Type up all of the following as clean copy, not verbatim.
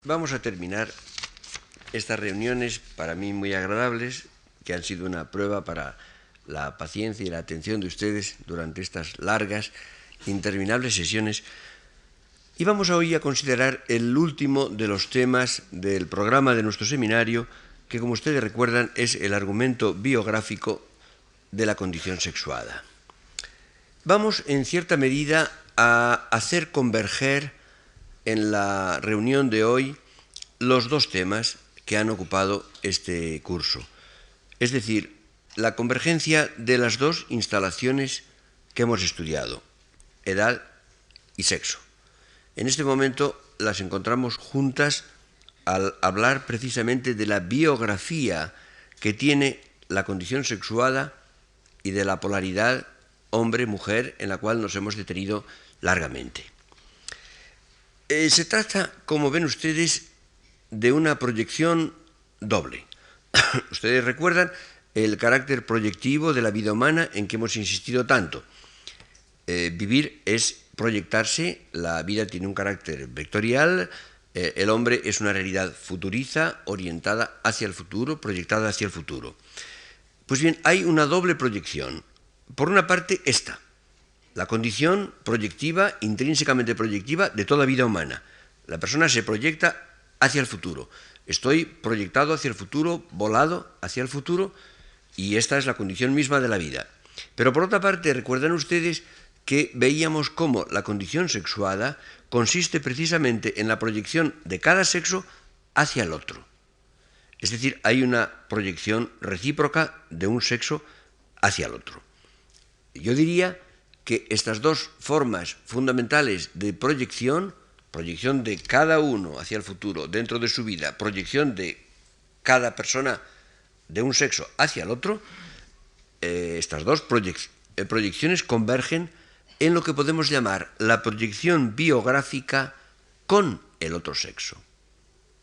Vamos a terminar estas reuniones para mí muy agradables, que han sido una prueba para la paciencia y la atención de ustedes durante estas largas, interminables sesiones. Y vamos hoy a considerar el último de los temas del programa de nuestro seminario, que como ustedes recuerdan es el argumento biográfico de la condición sexuada. Vamos en cierta medida a hacer converger en la reunión de hoy los dos temas que han ocupado este curso, es decir, la convergencia de las dos instalaciones que hemos estudiado, edad y sexo. En este momento las encontramos juntas al hablar precisamente de la biografía que tiene la condición sexuada y de la polaridad hombre-mujer en la cual nos hemos detenido largamente. Se trata, como ven ustedes, de una proyección doble. Ustedes recuerdan el carácter proyectivo de la vida humana en que hemos insistido tanto. Vivir es proyectarse, la vida tiene un carácter vectorial, el hombre es una realidad futuriza, orientada hacia el futuro, proyectada hacia el futuro. Pues bien, hay una doble proyección. Por una parte, esta, la condición proyectiva, intrínsecamente proyectiva de toda vida humana. La persona se proyecta hacia el futuro. Estoy proyectado hacia el futuro, volado hacia el futuro, y esta es la condición misma de la vida. Pero por otra parte, recuerdan ustedes que veíamos cómo la condición sexuada consiste precisamente en la proyección de cada sexo hacia el otro. Es decir, hay una proyección recíproca de un sexo hacia el otro. Yo diría que estas dos formas fundamentales de proyección de cada uno hacia el futuro dentro de su vida, proyección de cada persona de un sexo hacia el otro, estas dos proyecciones convergen en lo que podemos llamar la proyección biográfica con el otro sexo.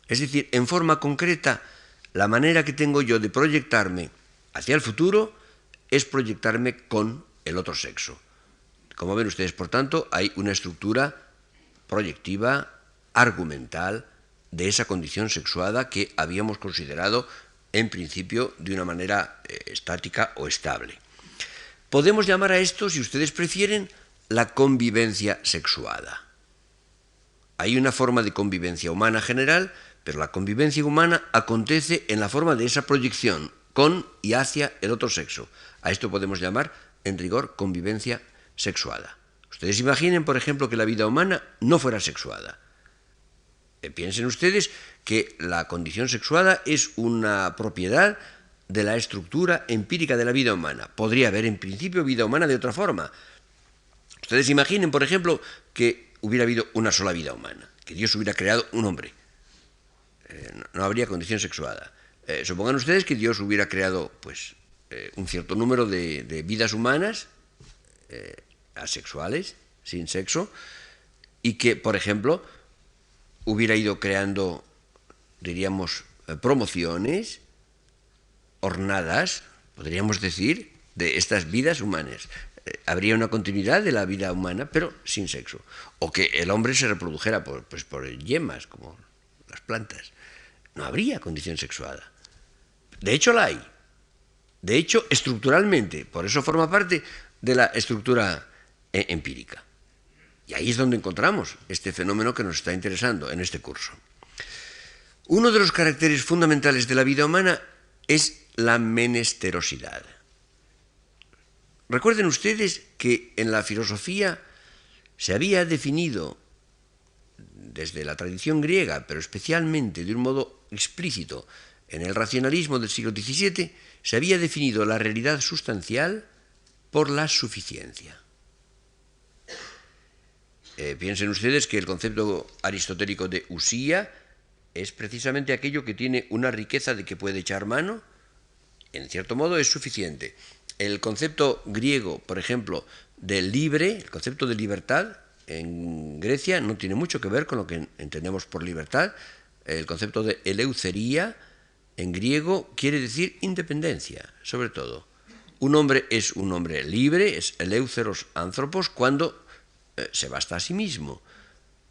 Es decir, en forma concreta, la manera que tengo yo de proyectarme hacia el futuro es proyectarme con el otro sexo. Como ven ustedes, por tanto, hay una estructura proyectiva, argumental, de esa condición sexuada que habíamos considerado en principio de una manera estática o estable. Podemos llamar a esto, si ustedes prefieren, la convivencia sexuada. Hay una forma de convivencia humana general, pero la convivencia humana acontece en la forma de esa proyección con y hacia el otro sexo. A esto podemos llamar, en rigor, convivencia sexuada. Ustedes imaginen, por ejemplo, que la vida humana no fuera sexuada. Piensen ustedes que la condición sexuada es una propiedad de la estructura empírica de la vida humana. Podría haber, en principio, vida humana de otra forma. Ustedes imaginen, por ejemplo, que hubiera habido una sola vida humana, que Dios hubiera creado un hombre. No habría condición sexuada. Supongan ustedes que Dios hubiera creado un cierto número de vidas humanas asexuales, sin sexo, y que, por ejemplo, hubiera ido creando, diríamos, promociones ornadas, podríamos decir, de estas vidas humanas. Habría una continuidad de la vida humana, pero sin sexo. O que el hombre se reprodujera por yemas, como las plantas. No habría condición sexuada. De hecho, la hay. De hecho, estructuralmente. Por eso forma parte de la estructura empírica. Y ahí es donde encontramos este fenómeno que nos está interesando en este curso. Uno de los caracteres fundamentales de la vida humana es la menesterosidad. Recuerden ustedes que en la filosofía se había definido desde la tradición griega, pero especialmente de un modo explícito en el racionalismo del siglo XVII, se había definido la realidad sustancial por la suficiencia. Piensen ustedes que el concepto aristotélico de usía es precisamente aquello que tiene una riqueza de que puede echar mano, en cierto modo es suficiente. El concepto griego, por ejemplo, de libre, el concepto de libertad, en Grecia no tiene mucho que ver con lo que entendemos por libertad. El concepto de eleucería, en griego, quiere decir independencia, sobre todo. Un hombre es un hombre libre, es eleuceros anthropos, cuando se basta a sí mismo.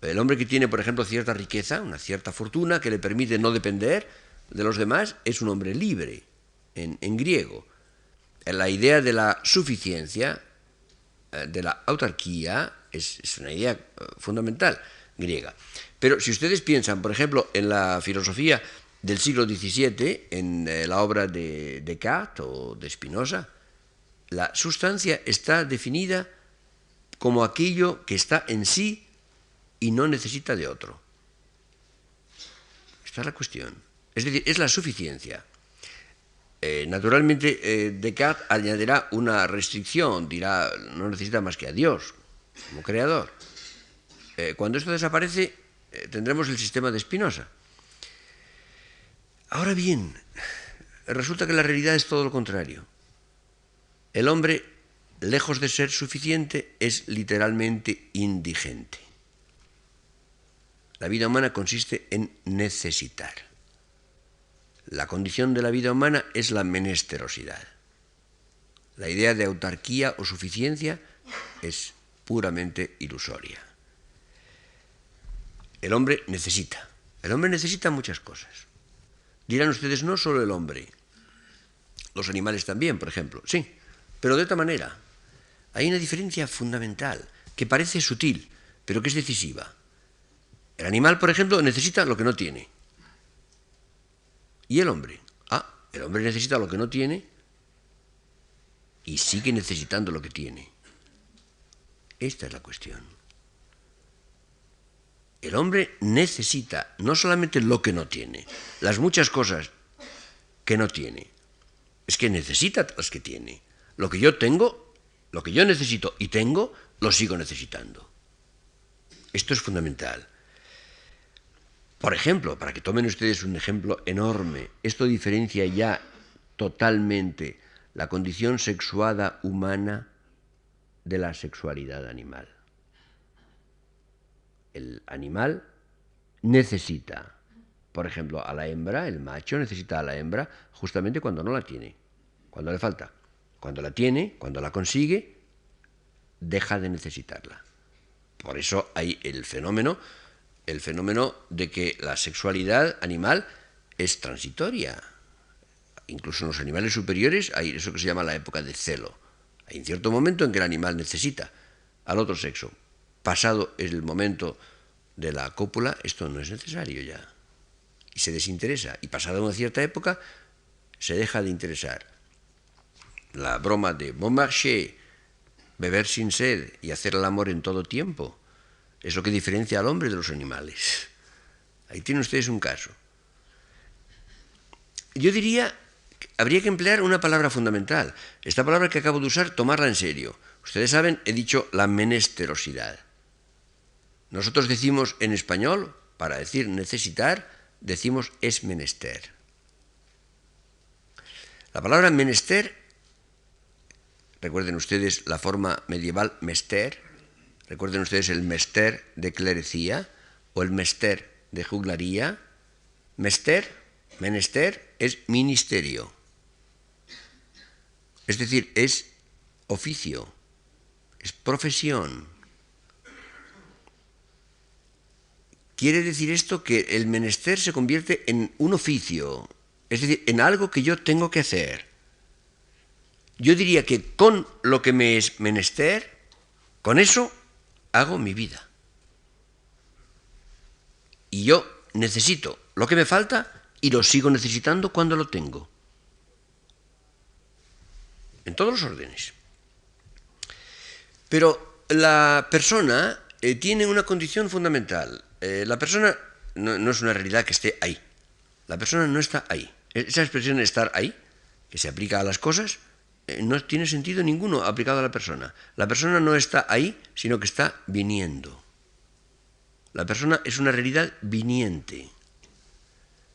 El hombre que tiene, por ejemplo, cierta riqueza, una cierta fortuna que le permite no depender de los demás, es un hombre libre, en griego. La idea de la suficiencia, de la autarquía, es una idea fundamental griega. Pero si ustedes piensan, por ejemplo, en la filosofía del siglo XVII, en la obra de Descartes o de Spinoza, la sustancia está definida como aquello que está en sí y no necesita de otro. Esta es la cuestión. Es decir, es la suficiencia. Naturalmente, Descartes añadirá una restricción, dirá, no necesita más que a Dios como creador. Cuando esto desaparece, tendremos el sistema de Spinoza. Ahora bien, resulta que la realidad es todo lo contrario. El hombre, lejos de ser suficiente, es literalmente indigente. La vida humana consiste en necesitar. La condición de la vida humana es la menesterosidad. La idea de autarquía o suficiencia es puramente ilusoria. El hombre necesita. El hombre necesita muchas cosas. Dirán ustedes, no solo el hombre, los animales también, por ejemplo. Sí, pero de otra manera. Hay una diferencia fundamental, que parece sutil, pero que es decisiva. El animal, por ejemplo, necesita lo que no tiene. ¿Y el hombre? El hombre necesita lo que no tiene y sigue necesitando lo que tiene. Esta es la cuestión. El hombre necesita no solamente lo que no tiene, las muchas cosas que no tiene, es que necesita las que tiene. Lo que yo tengo, lo que yo necesito y tengo, lo sigo necesitando. Esto es fundamental. Por ejemplo, para que tomen ustedes un ejemplo enorme, esto diferencia ya totalmente la condición sexuada humana de la sexualidad animal. El animal necesita, por ejemplo, a la hembra, el macho necesita a la hembra justamente cuando no la tiene, cuando le falta. Cuando la tiene, cuando la consigue, deja de necesitarla. Por eso hay el fenómeno de que la sexualidad animal es transitoria. Incluso en los animales superiores hay eso que se llama la época de celo. Hay un cierto momento en que el animal necesita al otro sexo. Pasado el momento de la cópula, esto no es necesario ya. Y se desinteresa. Y pasada una cierta época, se deja de interesar. La broma de Beaumarchais, beber sin sed y hacer el amor en todo tiempo, es lo que diferencia al hombre de los animales. Ahí tienen ustedes un caso. Yo diría que habría que emplear una palabra fundamental. Esta palabra que acabo de usar, tomarla en serio. Ustedes saben, he dicho la menesterosidad. Nosotros decimos en español, para decir necesitar, decimos es menester. La palabra menester, recuerden ustedes la forma medieval mester, recuerden ustedes el mester de clerecía o el mester de juglaría. Mester, menester, es ministerio. Es decir, es oficio, es profesión. Quiere decir esto que el menester se convierte en un oficio, es decir, en algo que yo tengo que hacer. Yo diría que con lo que me es menester, con eso hago mi vida. Y yo necesito lo que me falta y lo sigo necesitando cuando lo tengo. En todos los órdenes. Pero la persona tiene una condición fundamental. La persona no es una realidad que esté ahí. La persona no está ahí. Esa expresión de estar ahí, que se aplica a las cosas, no tiene sentido ninguno aplicado a la persona. La persona no está ahí, sino que está viniendo. La persona es una realidad viniente.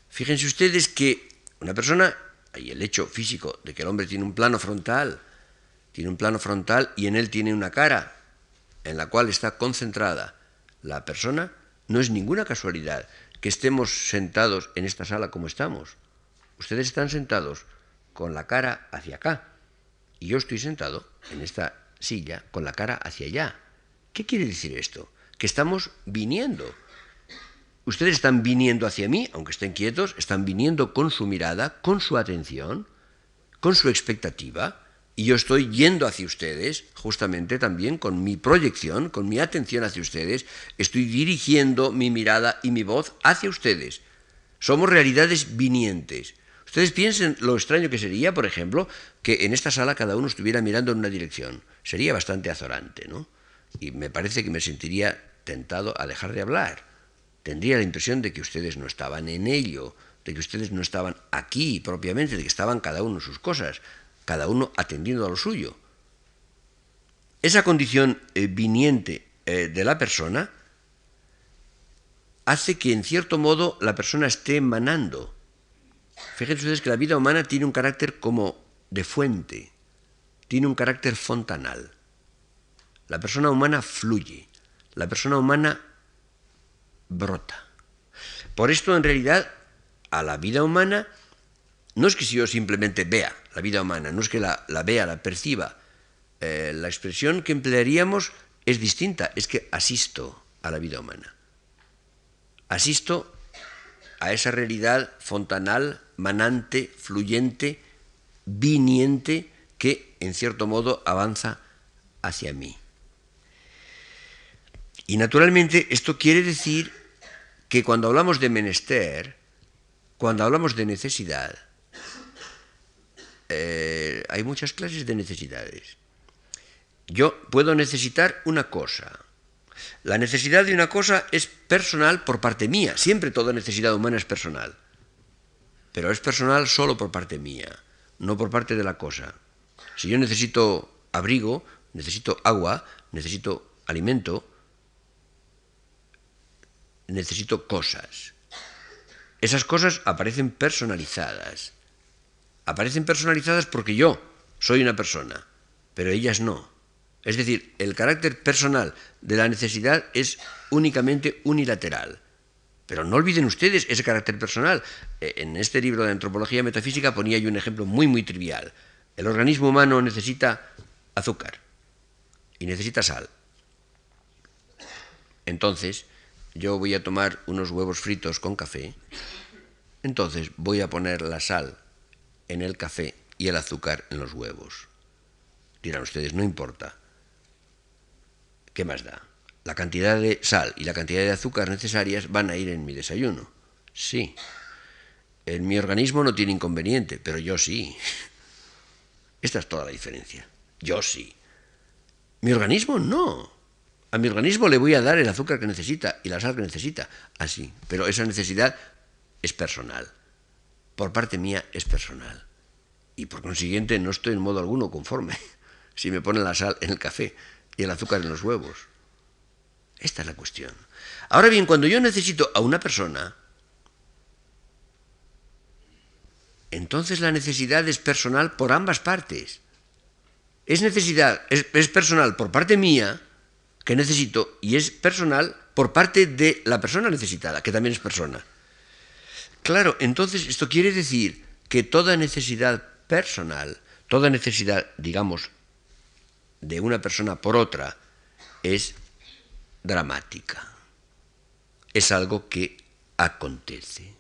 Fíjense ustedes que una persona, hay el hecho físico de que el hombre tiene un plano frontal y en él tiene una cara en la cual está concentrada la persona. No es ninguna casualidad que estemos sentados en esta sala como estamos. Ustedes están sentados con la cara hacia acá y yo estoy sentado en esta silla con la cara hacia allá. ¿Qué quiere decir esto? que estamos viniendo. Ustedes están viniendo hacia mí, aunque estén quietos, están viniendo con su mirada, con su atención, con su expectativa, y yo estoy yendo hacia ustedes, justamente también con mi proyección, con mi atención hacia ustedes, estoy dirigiendo mi mirada y mi voz hacia ustedes. Somos realidades vinientes. Ustedes piensen lo extraño que sería, por ejemplo, que en esta sala cada uno estuviera mirando en una dirección. Sería bastante azorante, ¿no? Y me parece que me sentiría tentado a dejar de hablar. Tendría la impresión de que ustedes no estaban en ello, de que ustedes no estaban aquí propiamente, de que estaban cada uno en sus cosas, cada uno atendiendo a lo suyo. Esa condición viniente de la persona hace que, en cierto modo, la persona esté emanando. Fíjense ustedes que la vida humana tiene un carácter como de fuente, tiene un carácter fontanal. La persona humana fluye, la persona humana brota. Por esto, en realidad, a la vida humana, no es que yo simplemente vea la vida humana, no es que la vea, la perciba. La expresión que emplearíamos es distinta, es que asisto a la vida humana. Asisto a esa realidad fontanal, manante, fluyente, viniente, que en cierto modo avanza hacia mí. Y naturalmente esto quiere decir que cuando hablamos de menester, cuando hablamos de necesidad, hay muchas clases de necesidades. Yo puedo necesitar una cosa. La necesidad de una cosa es personal por parte mía. Siempre toda necesidad humana es personal. Pero es personal solo por parte mía, no por parte de la cosa. Si yo necesito abrigo, necesito agua, necesito alimento, necesito cosas. Esas cosas aparecen personalizadas. Aparecen personalizadas porque yo soy una persona, pero ellas no. Es decir, el carácter personal de la necesidad es únicamente unilateral. Pero no olviden ustedes ese carácter personal. En este libro de Antropología Metafísica ponía yo un ejemplo muy trivial. El organismo humano necesita azúcar y necesita sal. Entonces, yo voy a tomar unos huevos fritos con café. Entonces, voy a poner la sal en el café y el azúcar en los huevos. Dirán ustedes, no importa. ¿Qué más da? La cantidad de sal y la cantidad de azúcar necesarias van a ir en mi desayuno. Sí. En mi organismo no tiene inconveniente, pero yo sí. Esta es toda la diferencia. Yo sí. Mi organismo no. A mi organismo le voy a dar el azúcar que necesita y la sal que necesita. Así. Pero esa necesidad es personal. Por parte mía es personal. Y por consiguiente no estoy en modo alguno conforme si me ponen la sal en el café y el azúcar en los huevos. Esta es la cuestión. Ahora bien, cuando yo necesito a una persona, entonces la necesidad es personal por ambas partes. Es personal por parte mía, que necesito, y es personal por parte de la persona necesitada, que también es persona. Claro, entonces esto quiere decir que toda necesidad personal, toda necesidad, digamos, de una persona por otra, es dramática. Es algo que acontece.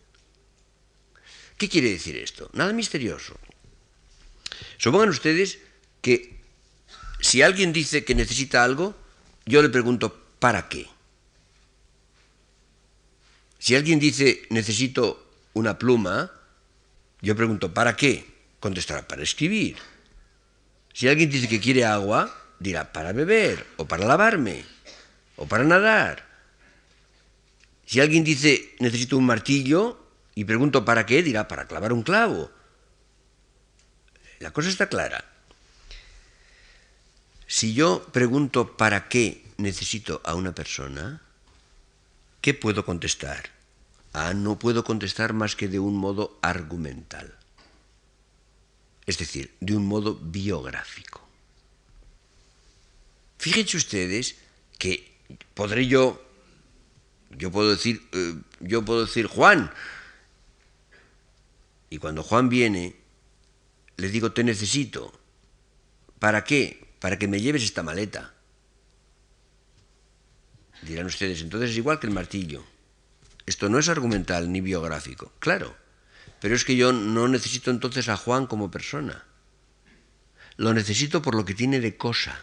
¿Qué quiere decir esto? Nada misterioso. Supongan ustedes que si alguien dice que necesita algo, yo le pregunto, ¿para qué? Si alguien dice, necesito una pluma, yo pregunto, ¿para qué? Contestará, para escribir. Si alguien dice que quiere agua, dirá, para beber, o para lavarme, o para nadar. Si alguien dice, necesito un martillo, y pregunto, ¿para qué? Dirá, para clavar un clavo. La cosa está clara. Si yo pregunto, ¿para qué necesito a una persona? ¿Qué puedo contestar? No puedo contestar más que de un modo argumental. Es decir, de un modo biográfico. Fíjense ustedes que yo puedo decir Juan, y cuando Juan viene, le digo, te necesito. ¿Para qué? Para que me lleves esta maleta. Dirán ustedes, entonces es igual que el martillo. Esto no es argumental ni biográfico. Claro, pero es que yo no necesito entonces a Juan como persona. Lo necesito por lo que tiene de cosa.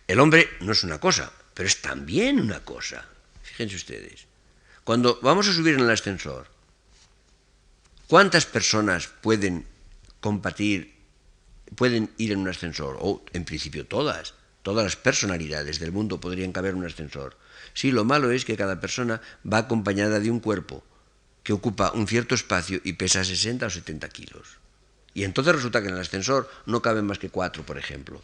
El hombre no es una cosa, pero es también una cosa. Fíjense ustedes. Cuando vamos a subir en el ascensor, ¿cuántas personas pueden compartir, pueden ir en un ascensor? O, en principio, todas. Todas las personalidades del mundo podrían caber en un ascensor. Sí, lo malo es que cada persona va acompañada de un cuerpo que ocupa un cierto espacio y pesa 60 o 70 kilos. Y entonces resulta que en el ascensor no caben más que 4, por ejemplo.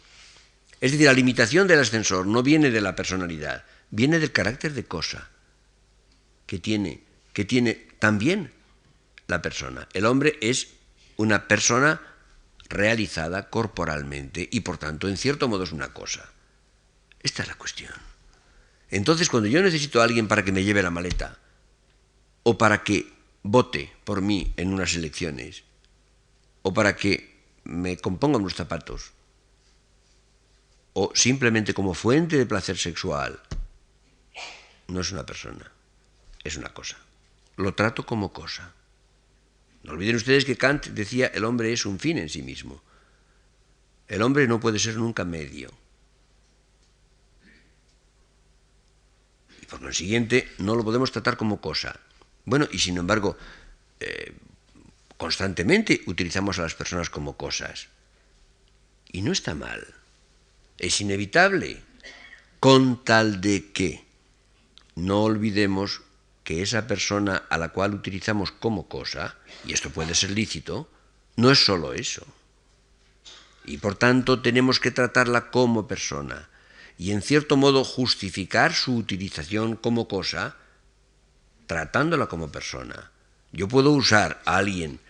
Es decir, la limitación del ascensor no viene de la personalidad, viene del carácter de cosa que tiene también la persona. El hombre es una persona realizada corporalmente y por tanto en cierto modo es una cosa. Esta es la cuestión. Entonces cuando yo necesito a alguien para que me lleve la maleta o para que vote por mí en unas elecciones o para que me componga unos zapatos o simplemente como fuente de placer sexual, no es una persona, es una cosa. Lo trato como cosa. No olviden ustedes que Kant decía el hombre es un fin en sí mismo. El hombre no puede ser nunca medio. Y por consiguiente no lo podemos tratar como cosa. Bueno, y sin embargo, constantemente utilizamos a las personas como cosas. Y no está mal. Es inevitable, con tal de que no olvidemos que esa persona a la cual utilizamos como cosa, y esto puede ser lícito, no es solo eso. Y por tanto tenemos que tratarla como persona y en cierto modo justificar su utilización como cosa tratándola como persona. Yo puedo usar a alguien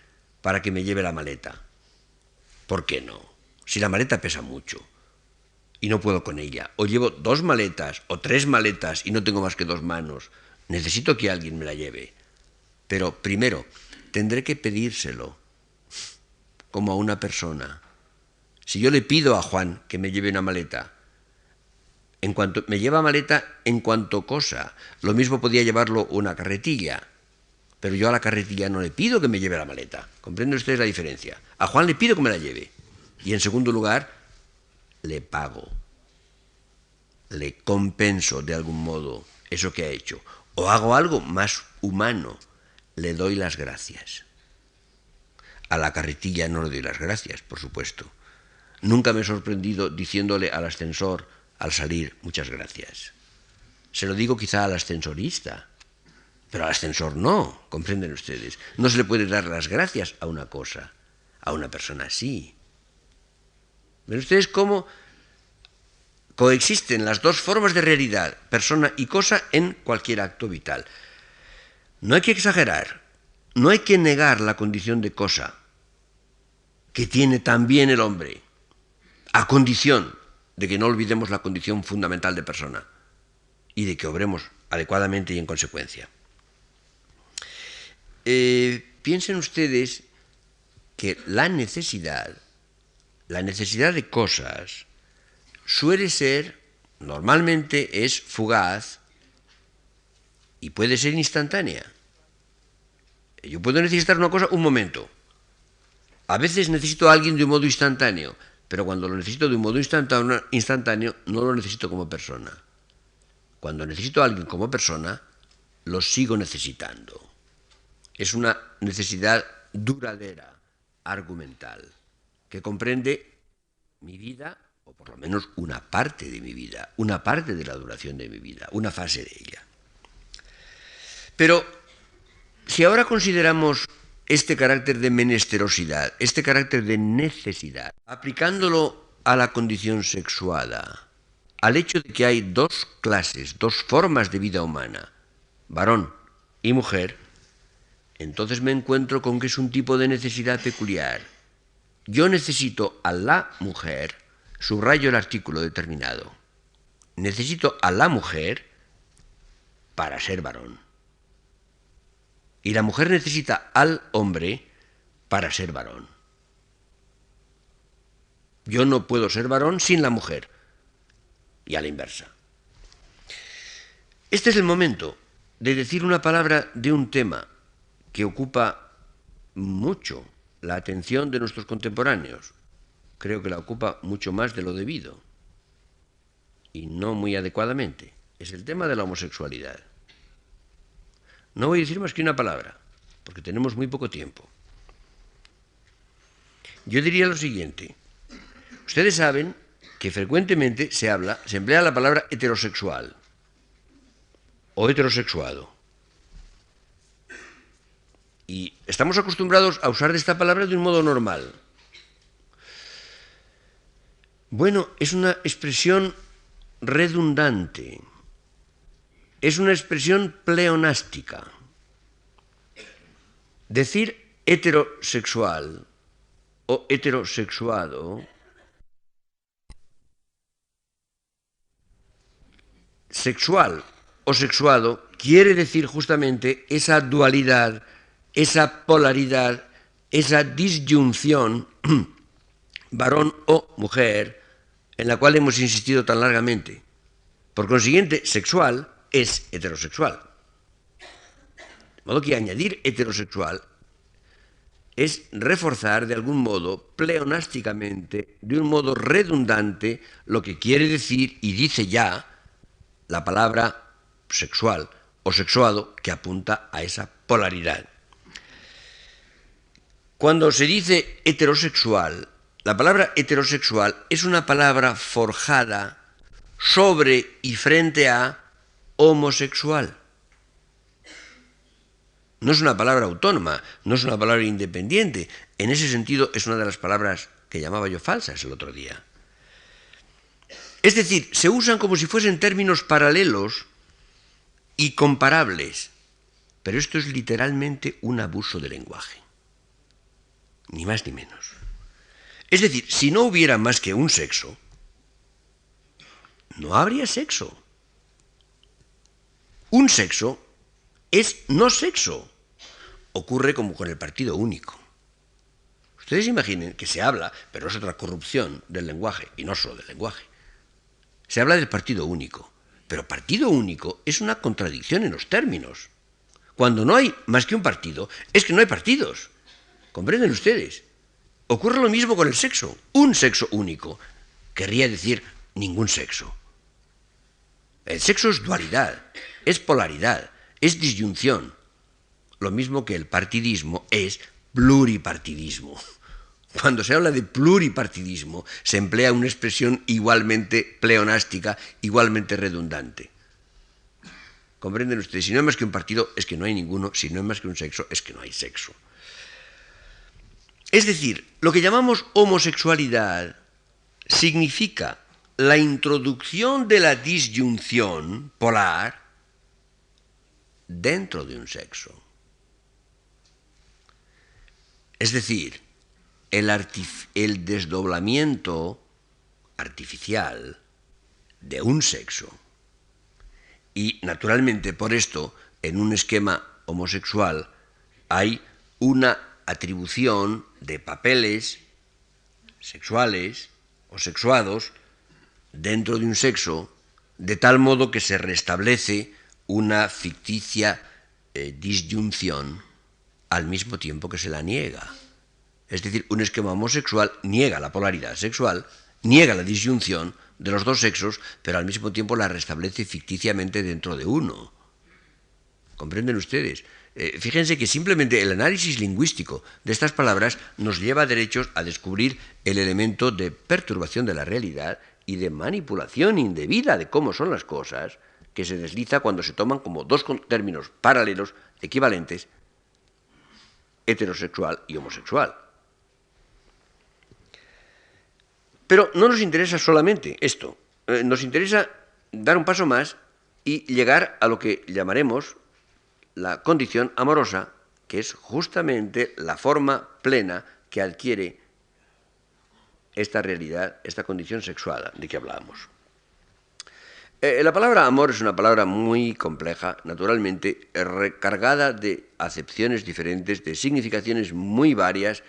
para que me lleve la maleta. ¿Por qué no? Si la maleta pesa mucho y no puedo con ella, o llevo 2 maletas o 3 maletas y no tengo más que 2 manos, necesito que alguien me la lleve. Pero primero, tendré que pedírselo como a una persona. Si yo le pido a Juan que me lleve una maleta, me lleva maleta en cuanto cosa. Lo mismo podía llevarlo una carretilla, pero yo a la carretilla no le pido que me lleve la maleta. ¿Comprenden ustedes la diferencia? A Juan le pido que me la lleve. Y en segundo lugar, le pago. Le compenso de algún modo eso que ha hecho. O hago algo más humano, le doy las gracias. A la carretilla no le doy las gracias, por supuesto. Nunca me he sorprendido diciéndole al ascensor al salir muchas gracias. Se lo digo quizá al ascensorista, pero al ascensor no, comprenden ustedes. No se le puede dar las gracias a una cosa, a una persona sí. ¿Ven ustedes cómo coexisten las dos formas de realidad, persona y cosa, en cualquier acto vital? No hay que exagerar, no hay que negar la condición de cosa que tiene también el hombre, a condición de que no olvidemos la condición fundamental de persona y de que obremos adecuadamente y en consecuencia. Piensen ustedes que la necesidad de cosas suele ser, normalmente es fugaz y puede ser instantánea. Yo puedo necesitar una cosa un momento. A veces necesito a alguien de un modo instantáneo, pero cuando lo necesito de un modo instantáneo no lo necesito como persona. Cuando necesito a alguien como persona, lo sigo necesitando. Es una necesidad duradera, argumental, que comprende mi vida, o por lo menos una parte de mi vida, una parte de la duración de mi vida, una fase de ella. Pero si ahora consideramos este carácter de menesterosidad, este carácter de necesidad, aplicándolo a la condición sexuada, al hecho de que hay 2 clases, 2 formas de vida humana, varón y mujer, entonces me encuentro con que es un tipo de necesidad peculiar. Yo necesito a la mujer, subrayo el artículo determinado, necesito a la mujer para ser varón. Y la mujer necesita al hombre para ser varón. Yo no puedo ser varón sin la mujer, y a la inversa. Este es el momento de decir una palabra de un tema que ocupa mucho la atención de nuestros contemporáneos. Creo que la ocupa mucho más de lo debido y no muy adecuadamente. Es el tema de la homosexualidad. No voy a decir más que una palabra, porque tenemos muy poco tiempo. Yo diría lo siguiente. Ustedes saben que frecuentemente se emplea la palabra heterosexual o heterosexuado. Y estamos acostumbrados a usar esta palabra de un modo normal. Bueno, es una expresión redundante. Es una expresión pleonástica. Decir heterosexual o heterosexuado sexual o sexuado quiere decir justamente esa dualidad, esa polaridad, esa disyunción varón o mujer en la cual hemos insistido tan largamente. Por consiguiente, sexual es heterosexual. De modo que añadir heterosexual es reforzar de algún modo, pleonásticamente, de un modo redundante, lo que quiere decir y dice ya la palabra sexual o sexuado que apunta a esa polaridad. Cuando se dice heterosexual, la palabra heterosexual es una palabra forjada sobre y frente a homosexual. No es una palabra autónoma, no es una palabra independiente. En ese sentido es una de las palabras que llamaba yo falsas el otro día. Es decir, se usan como si fuesen términos paralelos y comparables, pero esto es literalmente un abuso del lenguaje, ni más ni menos. Es decir, si no hubiera más que un sexo, no habría sexo. Un sexo es no sexo. Ocurre como con el partido único. Ustedes imaginen que se habla, pero es otra corrupción del lenguaje, y no solo del lenguaje. Se habla del partido único, pero partido único es una contradicción en los términos. Cuando no hay más que un partido, es que no hay partidos. ¿Comprenden ustedes? Ocurre lo mismo con el sexo. Un sexo único querría decir ningún sexo. El sexo es dualidad, es polaridad, es disyunción. Lo mismo que el partidismo es pluripartidismo. Cuando se habla de pluripartidismo, se emplea una expresión igualmente pleonástica, igualmente redundante. ¿Comprenden ustedes? Si no hay más que un partido, es que no hay ninguno. Si no hay más que un sexo, es que no hay sexo. Es decir, lo que llamamos homosexualidad significa la introducción de la disyunción polar dentro de un sexo. Es decir, el desdoblamiento artificial de un sexo. Y, naturalmente, por esto, en un esquema homosexual hay una atribución de papeles sexuales o sexuados dentro de un sexo, de tal modo que se restablece una ficticia disyunción al mismo tiempo que se la niega. Es decir, un esquema homosexual niega la polaridad sexual, niega la disyunción de los dos sexos, pero al mismo tiempo la restablece ficticiamente dentro de uno. ¿Comprenden ustedes? Fíjense que simplemente el análisis lingüístico de estas palabras nos lleva derechos a descubrir el elemento de perturbación de la realidad y de manipulación indebida de cómo son las cosas que se desliza cuando se toman como dos términos paralelos, equivalentes, heterosexual y homosexual. Pero no nos interesa solamente esto, nos interesa dar un paso más y llegar a lo que llamaremos la condición amorosa, que es justamente la forma plena que adquiere esta realidad, esta condición sexual de que hablábamos. La palabra amor es una palabra muy compleja, naturalmente, recargada de acepciones diferentes, de significaciones muy varias,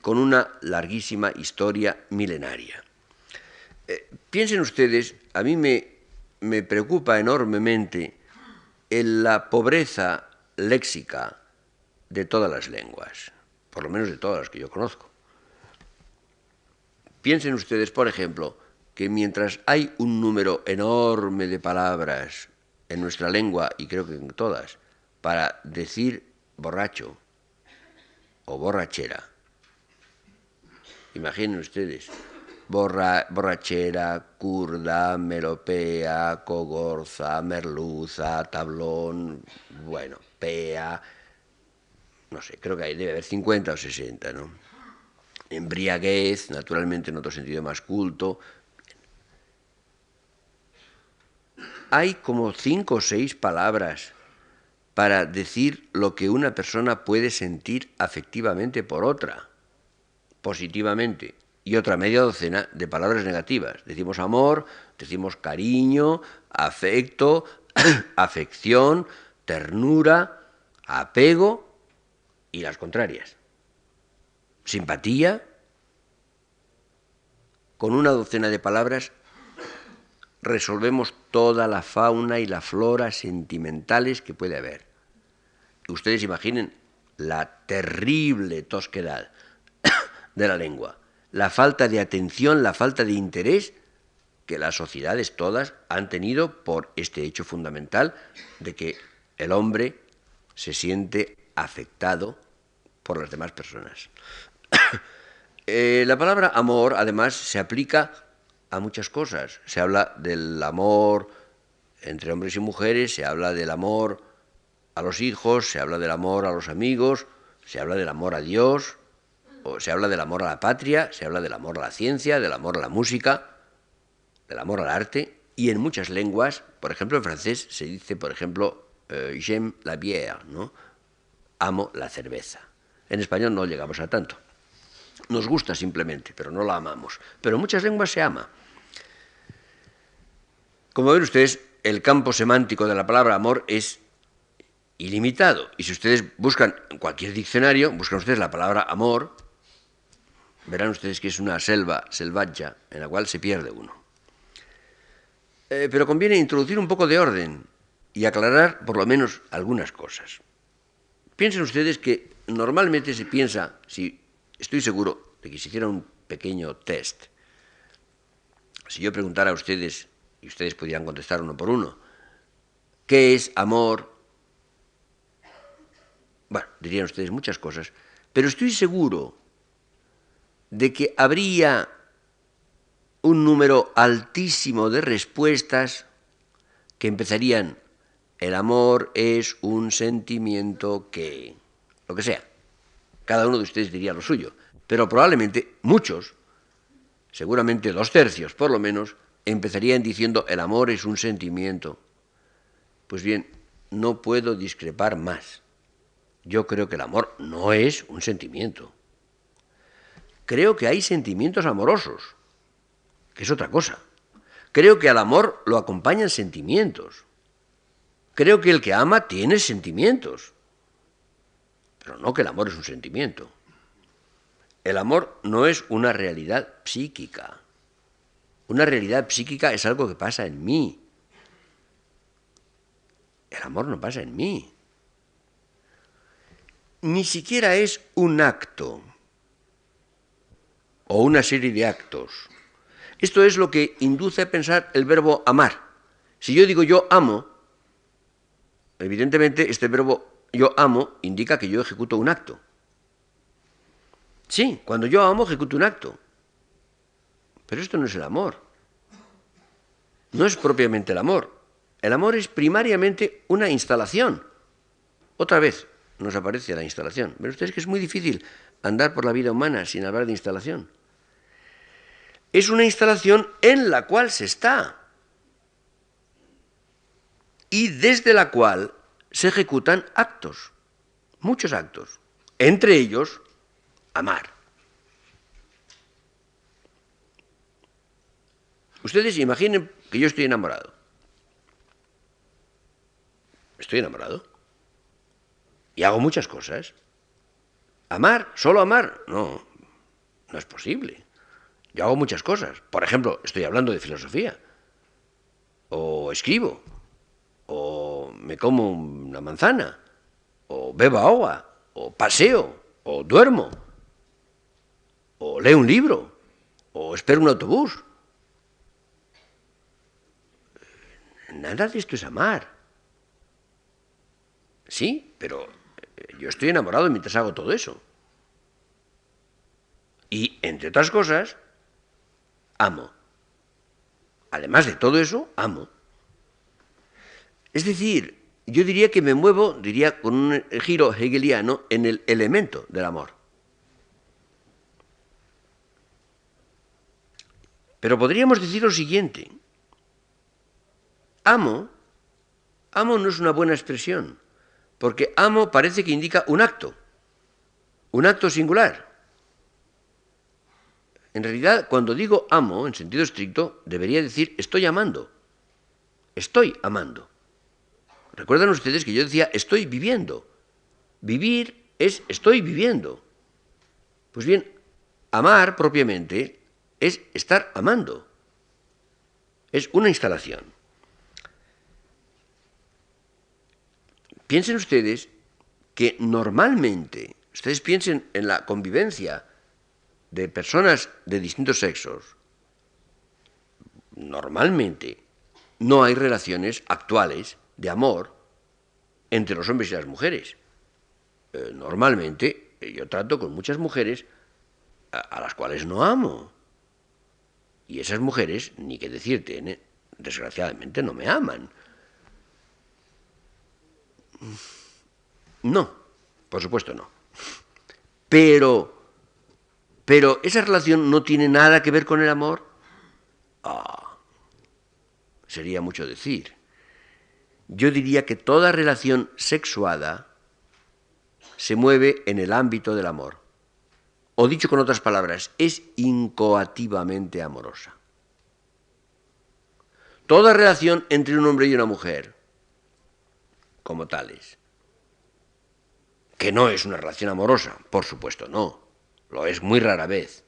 con una larguísima historia milenaria. Piensen ustedes, a mí me me preocupa enormemente la pobreza léxica de todas las lenguas, por lo menos de todas las que yo conozco. Piensen ustedes, por ejemplo, que mientras hay un número enorme de palabras en nuestra lengua, y creo que en todas, para decir borracho o borrachera, imaginen ustedes, borrachera, curda, melopea, cogorza, merluza, tablón, bueno, pea, no sé, creo que debe haber 50 o 60, ¿no? Embriaguez, naturalmente en otro sentido más culto. Hay como 5 o 6 palabras para decir lo que una persona puede sentir afectivamente por otra, positivamente, y otra media docena de palabras negativas. Decimos amor, decimos cariño, afecto, afección, ternura, apego y las contrarias. Simpatía. Con una docena de palabras resolvemos toda la fauna y la flora sentimentales que puede haber. Ustedes imaginen la terrible tosquedad de la lengua, la falta de atención, la falta de interés que las sociedades todas han tenido por este hecho fundamental de que el hombre se siente afectado por las demás personas. La palabra amor, además, se aplica a muchas cosas. Se habla del amor entre hombres y mujeres, se habla del amor a los hijos, se habla del amor a los amigos, se habla del amor a Dios, o se habla del amor a la patria, se habla del amor a la ciencia, del amor a la música, del amor al arte, y en muchas lenguas, por ejemplo en francés se dice, por ejemplo, j'aime la bière, ¿no? Amo la cerveza. En español no llegamos a tanto. Nos gusta simplemente, pero no la amamos. Pero en muchas lenguas se ama. Como ven ustedes, el campo semántico de la palabra amor es ilimitado. Y si ustedes buscan en cualquier diccionario, buscan ustedes la palabra amor, verán ustedes que es una selva selvaggia en la cual se pierde uno. Pero conviene introducir un poco de orden y aclarar por lo menos algunas cosas. Piensen ustedes que normalmente se piensa, si estoy seguro de que si hiciera un pequeño test, si yo preguntara a ustedes, y ustedes podrían contestar uno por uno, ¿qué es amor? Bueno, dirían ustedes muchas cosas, pero estoy seguro de que habría un número altísimo de respuestas que empezarían: el amor es un sentimiento que... lo que sea. Cada uno de ustedes diría lo suyo, pero probablemente muchos, seguramente 2/3 por lo menos, empezarían diciendo el amor es un sentimiento. Pues bien, no puedo discrepar más. Yo creo que el amor no es un sentimiento. Creo que hay sentimientos amorosos, que es otra cosa. Creo que al amor lo acompañan sentimientos. Creo que el que ama tiene sentimientos, pero no que el amor es un sentimiento. El amor no es una realidad psíquica. Una realidad psíquica es algo que pasa en mí. El amor no pasa en mí. Ni siquiera es un acto o una serie de actos. Esto es lo que induce a pensar el verbo amar. Si yo digo yo amo, evidentemente este verbo yo amo indica que yo ejecuto un acto. Sí, cuando yo amo ejecuto un acto. Pero esto no es el amor. No es propiamente el amor. El amor es primariamente una instalación. Otra vez nos aparece la instalación. Ven ustedes que es muy difícil andar por la vida humana sin hablar de instalación. Es una instalación en la cual se está y desde la cual se ejecutan actos, muchos actos, entre ellos amar. Ustedes imaginen que yo estoy enamorado. Estoy enamorado y hago muchas cosas. ¿Amar? ¿Solo amar? No, no es posible. Yo hago muchas cosas. Por ejemplo, estoy hablando de filosofía. o escribo, o me como una manzana, o bebo agua, o paseo, o duermo, o leo un libro, o espero un autobús. Nada de esto es amar. Sí, pero yo estoy enamorado mientras hago todo eso. Y, entre otras cosas, amo. Además de todo eso, amo. Es decir, yo diría que me muevo, diría con un giro hegeliano, en el elemento del amor. Pero podríamos decir lo siguiente. Amo no es una buena expresión, porque amo parece que indica un acto singular. En realidad, cuando digo amo, en sentido estricto, debería decir estoy amando. Estoy amando. Recuerdan ustedes que yo decía estoy viviendo. Vivir es estoy viviendo. Pues bien, amar propiamente es estar amando. Es una instalación. Piensen ustedes que normalmente, ustedes piensen en la convivencia de personas de distintos sexos, normalmente no hay relaciones actuales de amor entre los hombres y las mujeres. Normalmente yo trato con muchas mujeres a las cuales no amo. Y esas mujeres, ni qué decir tiene, desgraciadamente no me aman. No, por supuesto no. Pero esa relación no tiene nada que ver con el amor. Sería mucho decir. Yo diría que toda relación sexuada se mueve en el ámbito del amor. O dicho con otras palabras, es incoativamente amorosa. Toda relación entre un hombre y una mujer, como tales, que no es una relación amorosa, por supuesto no, lo es muy rara vez.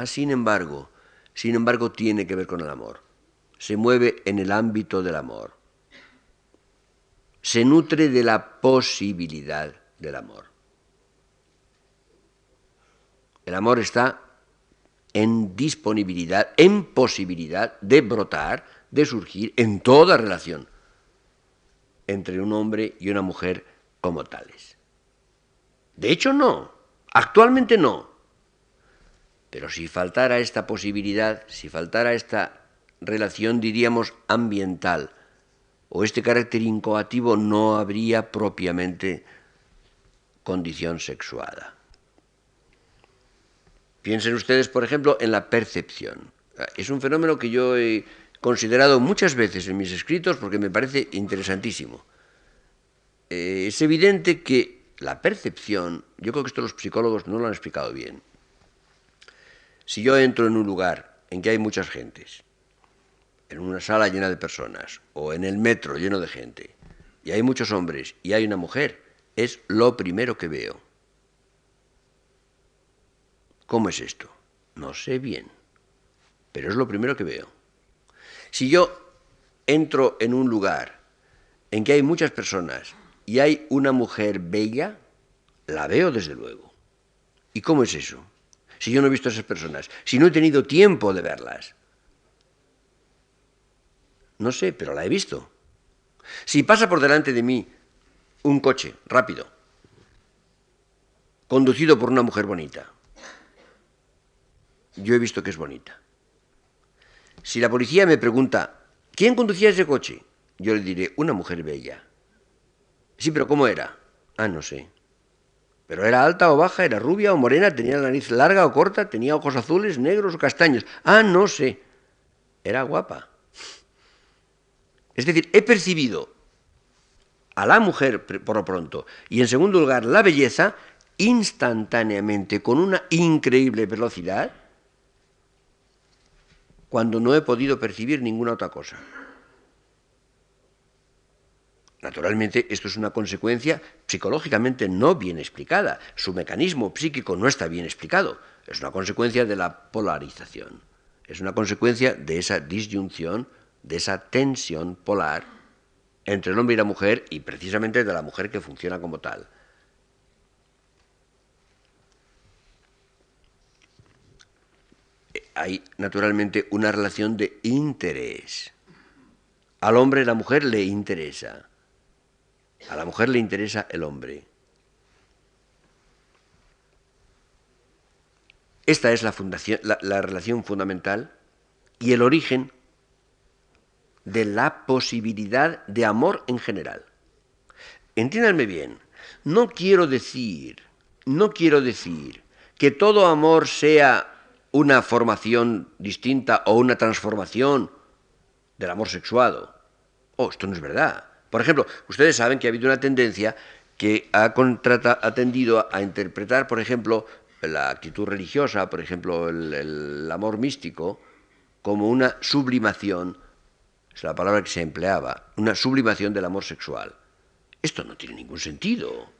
Sin embargo, tiene que ver con el amor. Se mueve en el ámbito del amor. Se nutre de la posibilidad del amor. El amor está en disponibilidad, en posibilidad de brotar, de surgir en toda relación entre un hombre y una mujer como tales. De hecho, no. Actualmente no. Pero si faltara esta posibilidad, si faltara esta relación, diríamos, ambiental, o este carácter incoativo, no habría propiamente condición sexuada. Piensen ustedes, por ejemplo, en la percepción. Es un fenómeno que yo he considerado muchas veces en mis escritos porque me parece interesantísimo. Es evidente que la percepción, yo creo que esto los psicólogos no lo han explicado bien. Si yo entro en un lugar en que hay muchas gentes, en una sala llena de personas, o en el metro lleno de gente, y hay muchos hombres y hay una mujer, es lo primero que veo. ¿Cómo es esto? No sé bien, pero es lo primero que veo. Si yo entro en un lugar en que hay muchas personas y hay una mujer bella, la veo desde luego. ¿Y cómo es eso? Si yo no he visto a esas personas, si no he tenido tiempo de verlas. No sé, pero la he visto. Si pasa por delante de mí un coche rápido, conducido por una mujer bonita, yo he visto que es bonita. Si la policía me pregunta, ¿quién conducía ese coche? Yo le diré, una mujer bella. Sí, pero ¿cómo era? No sé. Pero era alta o baja, era rubia o morena, tenía la nariz larga o corta, tenía ojos azules, negros o castaños. No sé. Era guapa. Es decir, he percibido a la mujer por lo pronto y en segundo lugar la belleza instantáneamente con una increíble velocidad cuando no he podido percibir ninguna otra cosa. Naturalmente, esto es una consecuencia psicológicamente no bien explicada. Su mecanismo psíquico no está bien explicado. Es una consecuencia de la polarización. Es una consecuencia de esa disyunción, de esa tensión polar entre el hombre y la mujer, y precisamente de la mujer que funciona como tal. Hay naturalmente una relación de interés. Al hombre la mujer le interesa. A la mujer le interesa el hombre. Esta es la relación fundamental y el origen de la posibilidad de amor en general. Entiéndanme bien, no quiero decir que todo amor sea una formación distinta o una transformación del amor sexuado. Oh, esto no es verdad. Por ejemplo, ustedes saben que ha habido una tendencia que ha tendido a interpretar, por ejemplo, la actitud religiosa, por ejemplo, el amor místico, como una sublimación, es la palabra que se empleaba, una sublimación del amor sexual. Esto no tiene ningún sentido.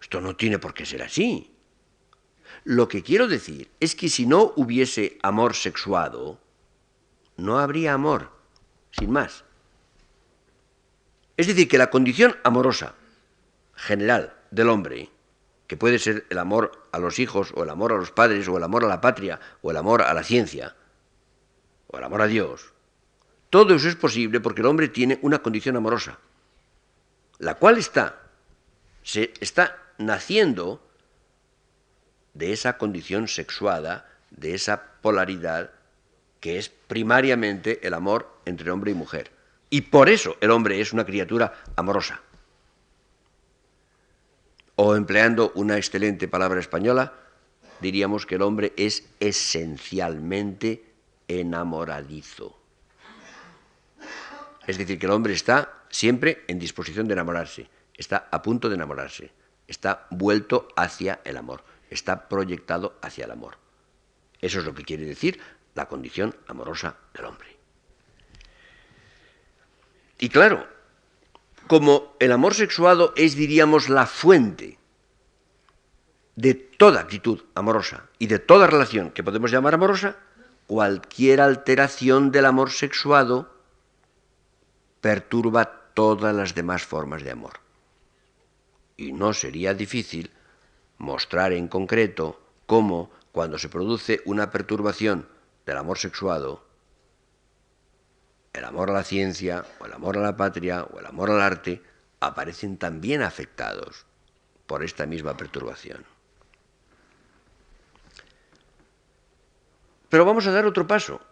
Esto no tiene por qué ser así. Lo que quiero decir es que si no hubiese amor sexuado, no habría amor, sin más. Es decir, que la condición amorosa general del hombre, que puede ser el amor a los hijos, o el amor a los padres, o el amor a la patria, o el amor a la ciencia, o el amor a Dios, todo eso es posible porque el hombre tiene una condición amorosa, la cual está naciendo de esa condición sexuada, de esa polaridad que es primariamente el amor entre hombre y mujer. Y por eso el hombre es una criatura amorosa. O empleando una excelente palabra española, diríamos que el hombre es esencialmente enamoradizo. Es decir, que el hombre está siempre en disposición de enamorarse, está a punto de enamorarse, está vuelto hacia el amor, está proyectado hacia el amor. Eso es lo que quiere decir la condición amorosa del hombre. Y claro, como el amor sexuado es, diríamos, la fuente de toda actitud amorosa y de toda relación que podemos llamar amorosa, cualquier alteración del amor sexuado perturba todas las demás formas de amor. Y no sería difícil mostrar en concreto cómo, cuando se produce una perturbación del amor sexuado, el amor a la ciencia, o el amor a la patria, o el amor al arte, aparecen también afectados por esta misma perturbación. Pero vamos a dar otro paso,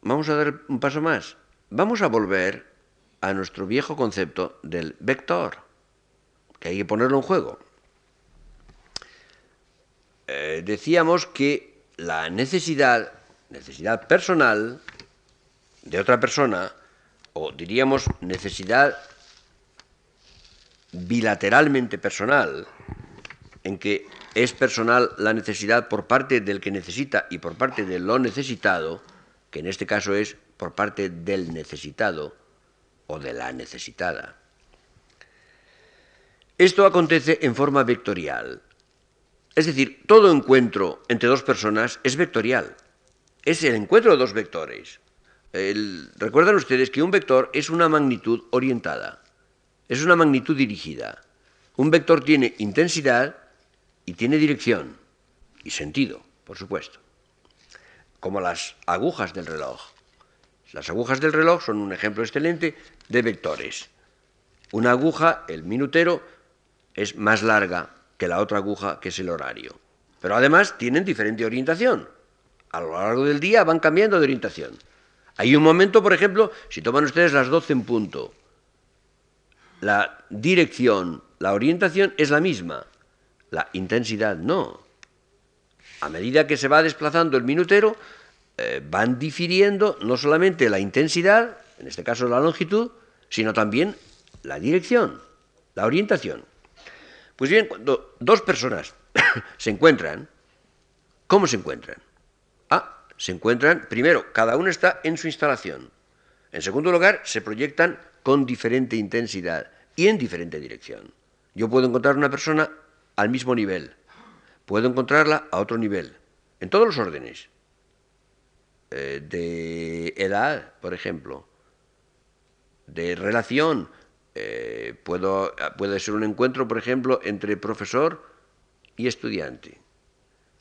vamos a dar un paso más. Vamos a volver a nuestro viejo concepto del vector, que hay que ponerlo en juego. Decíamos que la necesidad personal de otra persona, o diríamos necesidad bilateralmente personal, en que es personal la necesidad por parte del que necesita y por parte de lo necesitado, que en este caso es por parte del necesitado o de la necesitada. Esto acontece en forma vectorial. Es decir, todo encuentro entre dos personas es vectorial. Es el encuentro de dos vectores. Recuerdan ustedes que un vector es una magnitud orientada, es una magnitud dirigida. Un vector tiene intensidad y tiene dirección y sentido, por supuesto, como las agujas del reloj. Las agujas del reloj son un ejemplo excelente de vectores. Una aguja, el minutero, es más larga que la otra aguja, que es el horario. Pero además tienen diferente orientación. A lo largo del día van cambiando de orientación. Hay un momento, por ejemplo, si toman ustedes las 12 en punto, la dirección, la orientación es la misma, la intensidad no. A medida que se va desplazando el minutero, van difiriendo no solamente la intensidad, en este caso la longitud, sino también la dirección, la orientación. Pues bien, cuando dos personas se encuentran, ¿cómo se encuentran? Se encuentran, primero, cada uno está en su instalación. En segundo lugar, se proyectan con diferente intensidad y en diferente dirección. Yo puedo encontrar una persona al mismo nivel, puedo encontrarla a otro nivel, en todos los órdenes. de edad, por ejemplo, de relación. Puede ser un encuentro, por ejemplo, entre profesor y estudiante.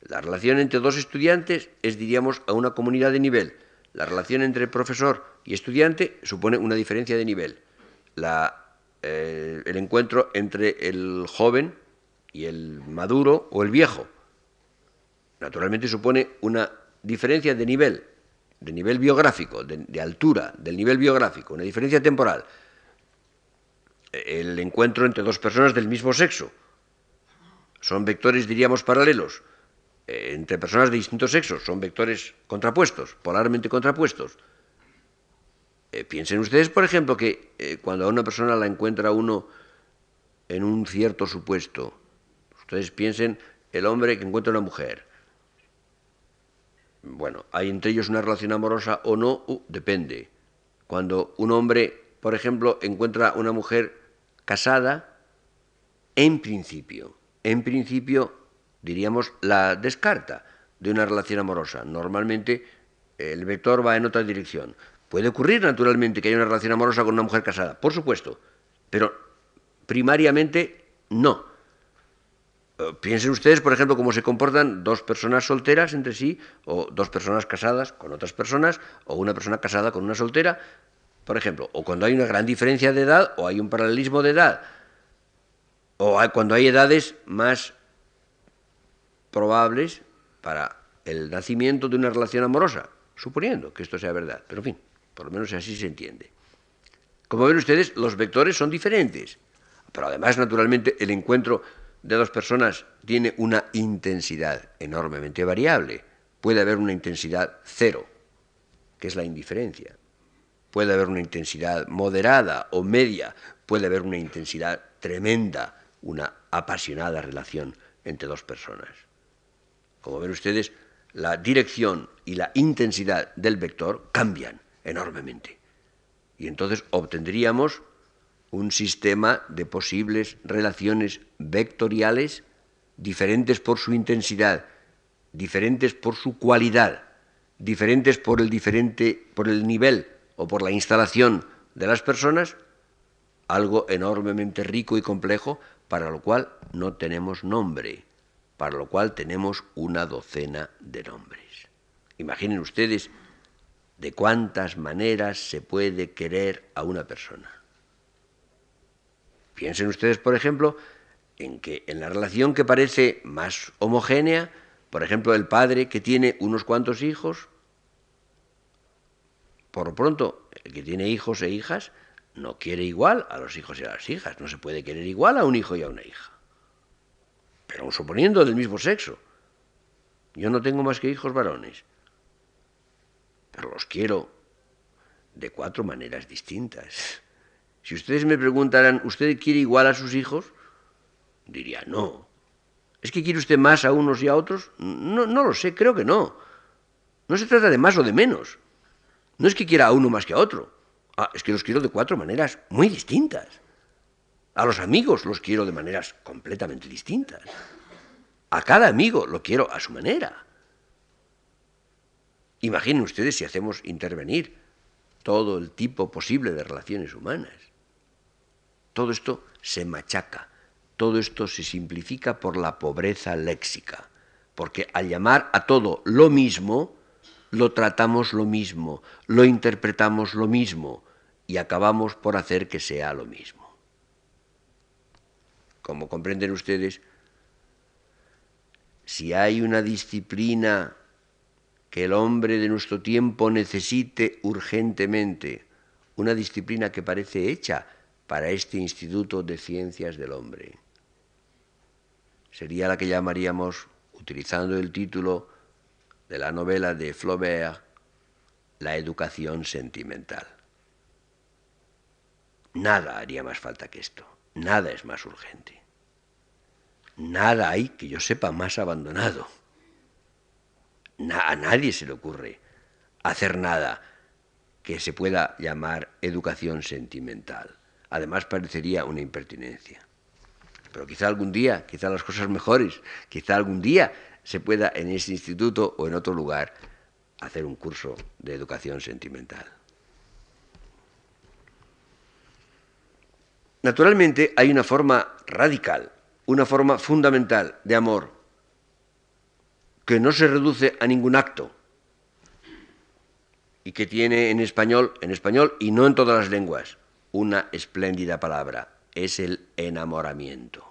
La relación entre dos estudiantes es, diríamos, a una comunidad de nivel. La relación entre profesor y estudiante supone una diferencia de nivel. El encuentro entre el joven y el maduro o el viejo, naturalmente supone una diferencia de nivel biográfico, de altura, del nivel biográfico, una diferencia temporal. El encuentro entre dos personas del mismo sexo. Son vectores, diríamos, paralelos. Entre personas de distintos sexos. Son vectores contrapuestos, polarmente contrapuestos. Piensen ustedes, por ejemplo, que cuando a una persona la encuentra uno en un cierto supuesto, ustedes piensen el hombre que encuentra una mujer. Bueno, ¿hay entre ellos una relación amorosa o no? Depende. Cuando un hombre, por ejemplo, encuentra una mujer casada, en principio, diríamos, la descarta de una relación amorosa. Normalmente el vector va en otra dirección. Puede ocurrir, naturalmente, que haya una relación amorosa con una mujer casada, por supuesto, pero primariamente no. Piensen ustedes, por ejemplo, cómo se comportan dos personas solteras entre sí, o dos personas casadas con otras personas, o una persona casada con una soltera, por ejemplo, o cuando hay una gran diferencia de edad, o hay un paralelismo de edad, o cuando hay edades más probables para el nacimiento de una relación amorosa, suponiendo que esto sea verdad, pero en fin, por lo menos así se entiende. Como ven ustedes, los vectores son diferentes, pero además, naturalmente, el encuentro de dos personas tiene una intensidad enormemente variable. Puede haber una intensidad cero, que es la indiferencia. Puede haber una intensidad moderada o media. Puede haber una intensidad tremenda, una apasionada relación entre dos personas. Como ven ustedes, la dirección y la intensidad del vector cambian enormemente. Y entonces obtendríamos un sistema de posibles relaciones vectoriales diferentes por su intensidad, diferentes por su cualidad, diferentes por el nivel o por la instalación de las personas, algo enormemente rico y complejo para lo cual no tenemos nombre, para lo cual tenemos una docena de nombres. Imaginen ustedes de cuántas maneras se puede querer a una persona. Piensen ustedes, por ejemplo, en que en la relación que parece más homogénea, por ejemplo, el padre que tiene unos cuantos hijos, por lo pronto, el que tiene hijos e hijas no quiere igual a los hijos y a las hijas, no se puede querer igual a un hijo y a una hija. Pero aun suponiendo del mismo sexo. Yo no tengo más que hijos varones, pero los quiero de 4 maneras distintas. Si ustedes me preguntaran, ¿usted quiere igual a sus hijos? Diría, no. ¿Es que quiere usted más a unos y a otros? No, no lo sé, creo que no. No se trata de más o de menos. No es que quiera a uno más que a otro. Es que los quiero de 4 maneras muy distintas. A los amigos los quiero de maneras completamente distintas. A cada amigo lo quiero a su manera. Imaginen ustedes si hacemos intervenir todo el tipo posible de relaciones humanas. Todo esto se machaca, todo esto se simplifica por la pobreza léxica, porque al llamar a todo lo mismo, lo tratamos lo mismo, lo interpretamos lo mismo y acabamos por hacer que sea lo mismo. Como comprenden ustedes, si hay una disciplina que el hombre de nuestro tiempo necesite urgentemente, una disciplina que parece hecha para este Instituto de Ciencias del Hombre, sería la que llamaríamos, utilizando el título de la novela de Flaubert, la educación sentimental. Nada haría más falta que esto, nada es más urgente. Nada hay que yo sepa más abandonado. A nadie se le ocurre hacer nada que se pueda llamar educación sentimental. Además parecería una impertinencia. Pero quizá algún día, quizá las cosas mejores, quizá algún día se pueda en ese instituto o en otro lugar hacer un curso de educación sentimental. Naturalmente, hay una forma radical, una forma fundamental de amor que no se reduce a ningún acto y que tiene en español y no en todas las lenguas, una espléndida palabra, es el enamoramiento.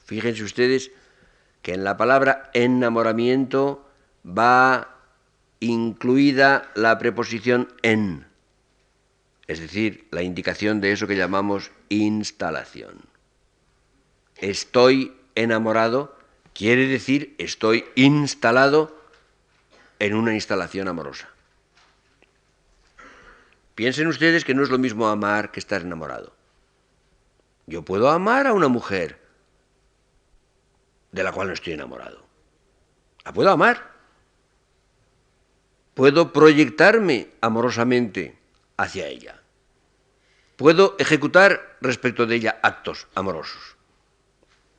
Fíjense ustedes que en la palabra enamoramiento va incluida la preposición en, es decir, la indicación de eso que llamamos instalación. Estoy enamorado quiere decir estoy instalado en una instalación amorosa. Piensen ustedes que no es lo mismo amar que estar enamorado. Yo puedo amar a una mujer de la cual no estoy enamorado. La puedo amar. Puedo proyectarme amorosamente hacia ella. Puedo ejecutar respecto de ella actos amorosos.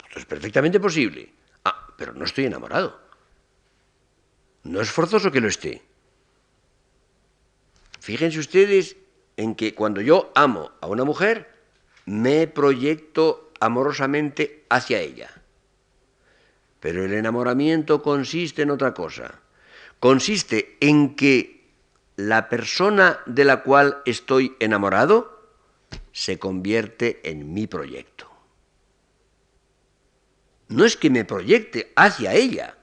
Esto es perfectamente posible. Pero no estoy enamorado. No es forzoso que lo esté. Fíjense ustedes en que cuando yo amo a una mujer, me proyecto amorosamente hacia ella. Pero el enamoramiento consiste en otra cosa. Consiste en que la persona de la cual estoy enamorado se convierte en mi proyecto. No es que me proyecte hacia ella,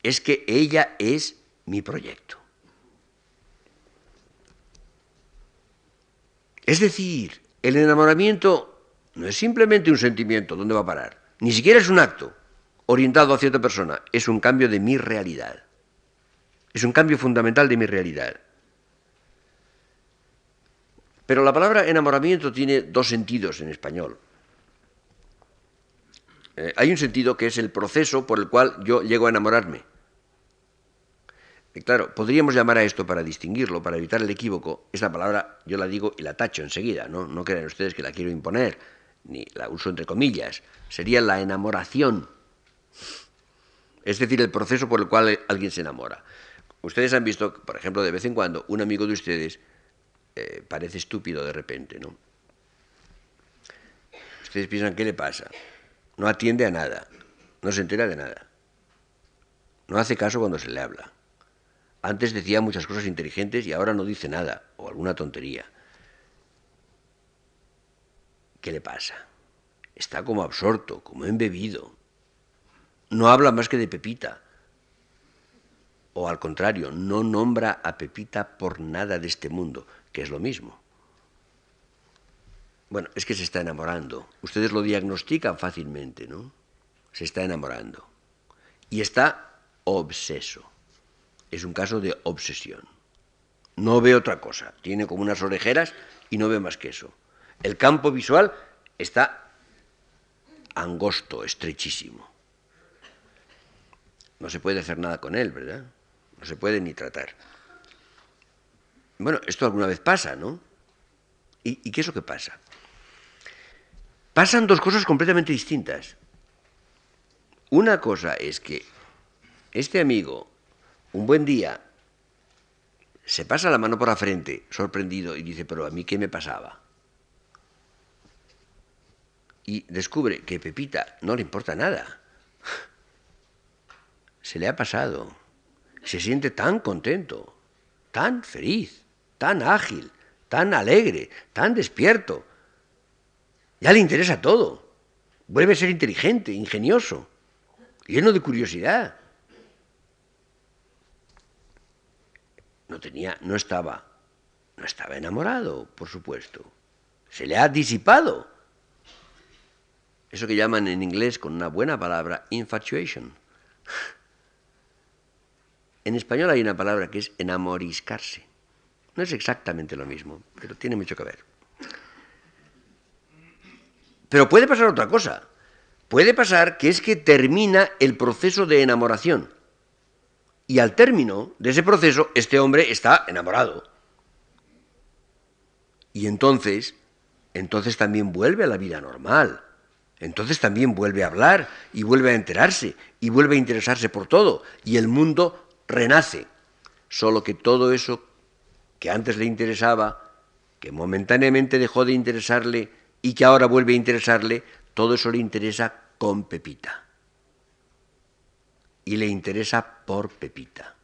es que ella es mi proyecto. Es decir, el enamoramiento no es simplemente un sentimiento, ¿dónde va a parar? Ni siquiera es un acto orientado a cierta persona, es un cambio de mi realidad. Es un cambio fundamental de mi realidad. Pero la palabra enamoramiento tiene dos sentidos en español. Hay un sentido que es el proceso por el cual yo llego a enamorarme. Claro, podríamos llamar a esto, para distinguirlo, para evitar el equívoco, esta palabra yo la digo y la tacho enseguida, ¿no? No crean ustedes que la quiero imponer, ni la uso entre comillas. Sería la enamoración. Es decir, el proceso por el cual alguien se enamora. Ustedes han visto, por ejemplo, de vez en cuando, un amigo de ustedes parece estúpido de repente, ¿no? Ustedes piensan, ¿qué le pasa? No atiende a nada, no se entera de nada. No hace caso cuando se le habla. Antes decía muchas cosas inteligentes y ahora no dice nada, o alguna tontería. ¿Qué le pasa? Está como absorto, como embebido. No habla más que de Pepita. O al contrario, no nombra a Pepita por nada de este mundo, que es lo mismo. Bueno, es que se está enamorando. Ustedes lo diagnostican fácilmente, ¿no? Se está enamorando. Y está obseso. Es un caso de obsesión. No ve otra cosa. Tiene como unas orejeras y no ve más que eso. El campo visual está angosto, estrechísimo. No se puede hacer nada con él, ¿verdad? No se puede ni tratar. Bueno, esto alguna vez pasa, ¿no? ¿Y qué es lo que pasa? Pasan dos cosas completamente distintas. Una cosa es que este amigo, un buen día, se pasa la mano por la frente, sorprendido, y dice, pero ¿a mí qué me pasaba? Y descubre que Pepita no le importa nada. Se le ha pasado. Se siente tan contento, tan feliz, tan ágil, tan alegre, tan despierto. Ya le interesa todo. Vuelve a ser inteligente, ingenioso, lleno de curiosidad. No estaba enamorado, por supuesto. Se le ha disipado. Eso que llaman en inglés, con una buena palabra, infatuation. En español hay una palabra que es enamoriscarse. No es exactamente lo mismo, pero tiene mucho que ver. Pero puede pasar otra cosa. Puede pasar que es que termina el proceso de enamoración. Y al término de ese proceso, este hombre está enamorado. Y entonces también vuelve a la vida normal. Entonces también vuelve a hablar y vuelve a enterarse y vuelve a interesarse por todo y el mundo renace. Solo que todo eso que antes le interesaba, que momentáneamente dejó de interesarle y que ahora vuelve a interesarle, todo eso le interesa con Pepita. Y le interesa por Pepita.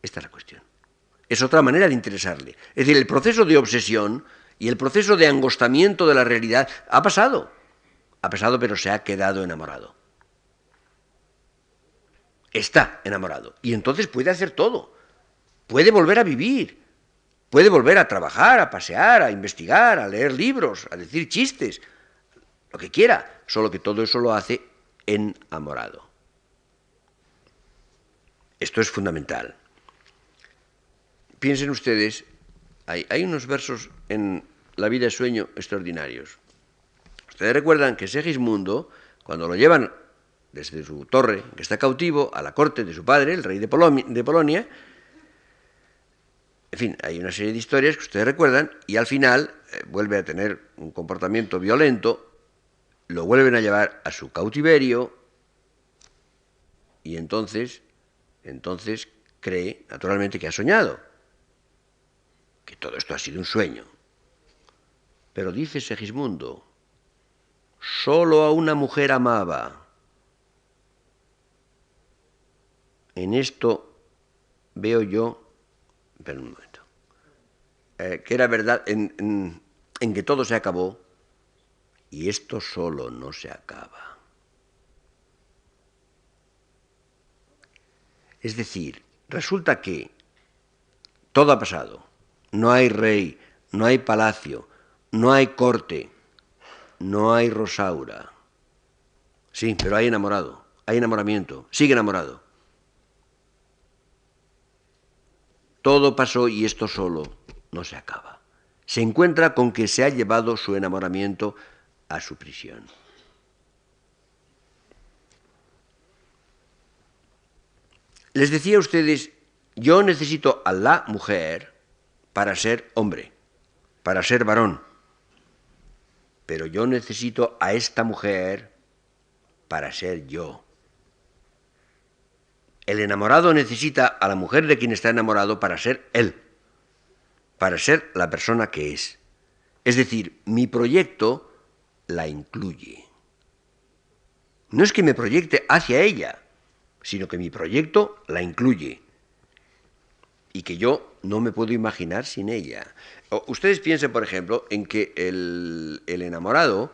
Esta es la cuestión. Es otra manera de interesarle. Es decir, el proceso de obsesión y el proceso de angostamiento de la realidad ha pasado. Ha pasado, pero se ha quedado enamorado. Está enamorado. Y entonces puede hacer todo. Puede volver a vivir. Puede volver a trabajar, a pasear, a investigar, a leer libros, a decir chistes, lo que quiera. Solo que todo eso lo hace enamorado. Esto es fundamental. Piensen ustedes, hay unos versos en La vida es sueño extraordinarios. Ustedes recuerdan que Segismundo, cuando lo llevan desde su torre, que está cautivo, a la corte de su padre, el rey de Polonia, en fin, hay una serie de historias que ustedes recuerdan, y al final vuelve a tener un comportamiento violento, lo vuelven a llevar a su cautiverio, y entonces cree, naturalmente, que ha soñado, que todo esto ha sido un sueño. Pero dice Segismundo, solo a una mujer amaba. En esto veo yo, espera un momento, que era verdad en que todo se acabó y esto solo no se acaba. Es decir, resulta que todo ha pasado. No hay rey, no hay palacio, no hay corte, no hay Rosaura. Sí, pero hay enamorado, hay enamoramiento, sigue enamorado. Todo pasó y esto solo no se acaba. Se encuentra con que se ha llevado su enamoramiento a su prisión. Les decía a ustedes, yo necesito a la mujer para ser hombre, para ser varón. Pero yo necesito a esta mujer para ser yo. El enamorado necesita a la mujer de quien está enamorado para ser él, para ser la persona que es. Es decir, mi proyecto la incluye. No es que me proyecte hacia ella, sino que mi proyecto la incluye y que yo no me puedo imaginar sin ella. Ustedes piensen, por ejemplo, en que el enamorado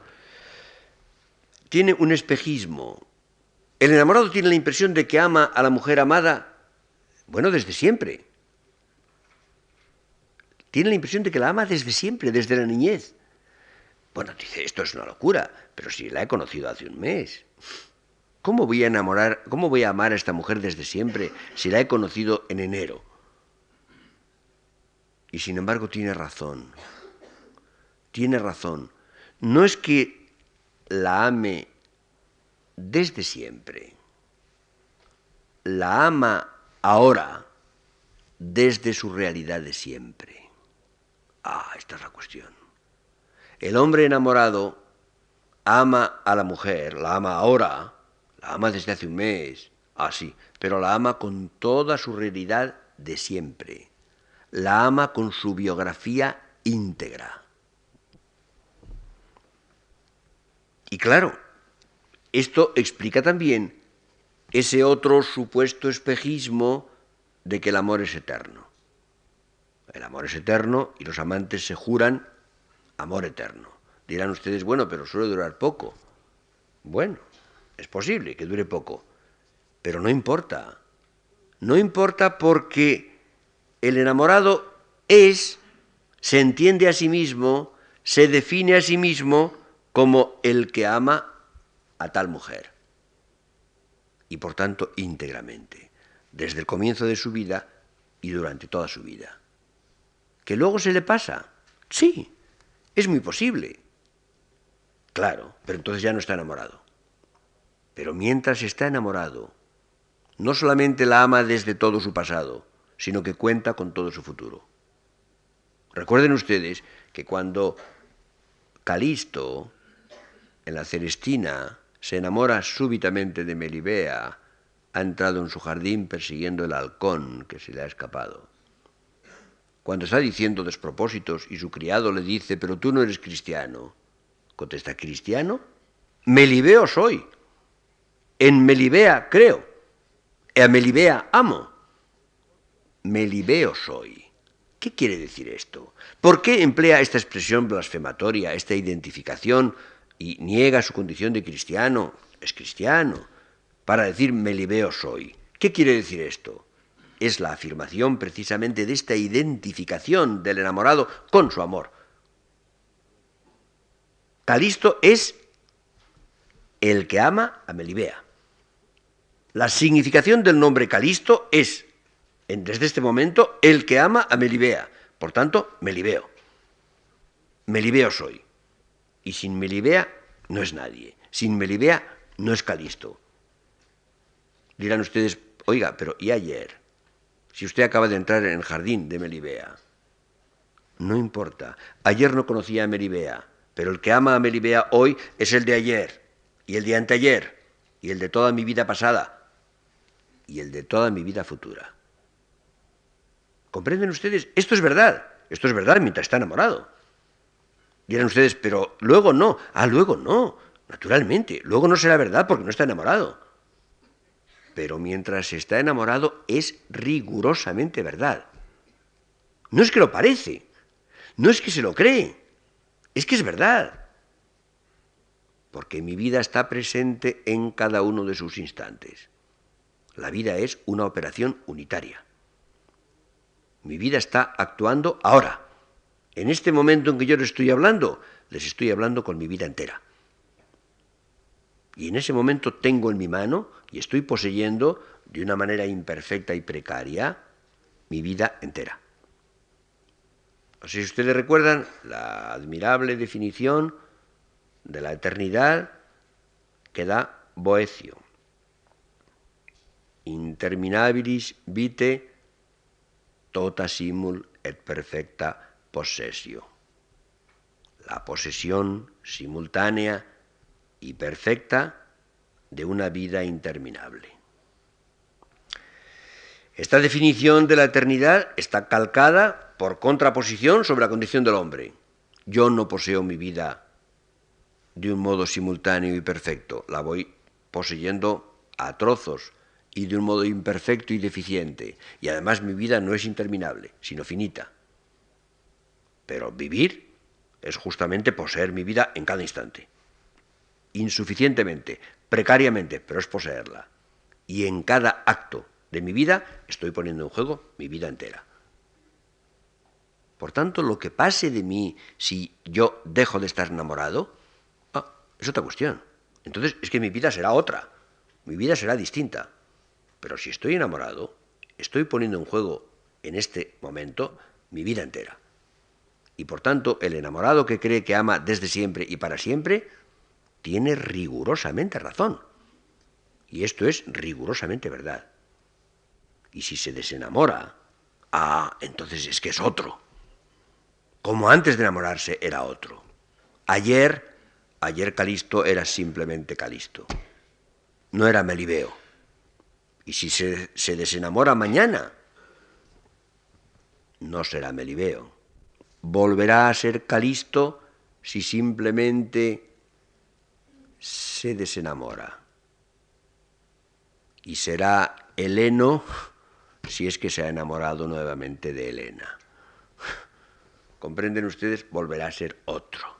tiene un espejismo. El enamorado tiene la impresión de que ama a la mujer amada, bueno, desde siempre. Tiene la impresión de que la ama desde siempre, desde la niñez. Bueno, dice, esto es una locura, pero si la he conocido hace un mes. ¿Cómo voy a amar a esta mujer desde siempre si la he conocido en enero? Y sin embargo tiene razón. Tiene razón. No es que la ame desde siempre. La ama ahora desde su realidad de siempre. Ah, esta es la cuestión. El hombre enamorado ama a la mujer, la ama ahora, la ama desde hace un mes, sí, pero la ama con toda su realidad de siempre. La ama con su biografía íntegra. Y claro, esto explica también ese otro supuesto espejismo de que el amor es eterno. El amor es eterno y los amantes se juran amor eterno. Dirán ustedes, bueno, pero suele durar poco. Bueno, es posible que dure poco, pero no importa. No importa porque el enamorado se entiende a sí mismo, se define a sí mismo como el que ama a tal mujer. Y por tanto íntegramente, desde el comienzo de su vida y durante toda su vida. ¿Que luego se le pasa? Sí, es muy posible. Claro, pero entonces ya no está enamorado. Pero mientras está enamorado, no solamente la ama desde todo su pasado, sino que cuenta con todo su futuro. Recuerden ustedes que cuando Calisto en la Celestina se enamora súbitamente de Melibea, ha entrado en su jardín persiguiendo el halcón que se le ha escapado. Cuando está diciendo despropósitos y su criado le dice, pero tú no eres cristiano, contesta, ¿cristiano? Melibeo soy. En Melibea creo. E a Melibea amo. Melibeo soy. ¿Qué quiere decir esto? ¿Por qué emplea esta expresión blasfematoria, esta identificación y niega su condición de cristiano? Es cristiano. Para decir Melibeo soy. ¿Qué quiere decir esto? Es la afirmación precisamente de esta identificación del enamorado con su amor. Calisto es el que ama a Melibea. La significación del nombre Calisto es, desde este momento, el que ama a Melibea. Por tanto, Melibeo. Melibeo soy. Y sin Melibea no es nadie. Sin Melibea no es Calisto. Dirán ustedes, oiga, pero ¿y ayer? Si usted acaba de entrar en el jardín de Melibea. No importa. Ayer no conocía a Melibea, pero el que ama a Melibea hoy es el de ayer, y el de anteayer, y el de toda mi vida pasada, y el de toda mi vida futura. ¿Comprenden ustedes? Esto es verdad mientras está enamorado. Dirán ustedes, pero luego no. Luego no, naturalmente. Luego no será verdad porque no está enamorado. Pero mientras está enamorado es rigurosamente verdad. No es que lo parece, no es que se lo cree, es que es verdad. Porque mi vida está presente en cada uno de sus instantes. La vida es una operación unitaria. Mi vida está actuando ahora. En este momento en que yo les estoy hablando con mi vida entera. Y en ese momento tengo en mi mano y estoy poseyendo de una manera imperfecta y precaria mi vida entera. No sé si ustedes recuerdan la admirable definición de la eternidad que da Boecio. Interminabilis vitae tota simul et perfecta possessio. La posesión simultánea y perfecta de una vida interminable. Esta definición de la eternidad está calcada por contraposición sobre la condición del hombre. Yo no poseo mi vida de un modo simultáneo y perfecto, la voy poseyendo a trozos y de un modo imperfecto y deficiente, y además mi vida no es interminable, sino finita. Pero vivir es justamente poseer mi vida en cada instante. Insuficientemente, precariamente, pero es poseerla. Y en cada acto de mi vida estoy poniendo en juego mi vida entera. Por tanto, lo que pase de mí si yo dejo de estar enamorado, es otra cuestión. Entonces es que mi vida será otra, mi vida será distinta. Pero si estoy enamorado, estoy poniendo en juego en este momento mi vida entera. Y por tanto, el enamorado que cree que ama desde siempre y para siempre, tiene rigurosamente razón. Y esto es rigurosamente verdad. Y si se desenamora, entonces es que es otro. Como antes de enamorarse era otro. Ayer Calisto era simplemente Calisto. No era Melibeo. Y si se desenamora mañana, no será Melibeo. Volverá a ser Calisto si simplemente se desenamora. Y será Heleno si es que se ha enamorado nuevamente de Helena. ¿Comprenden ustedes? Volverá a ser otro.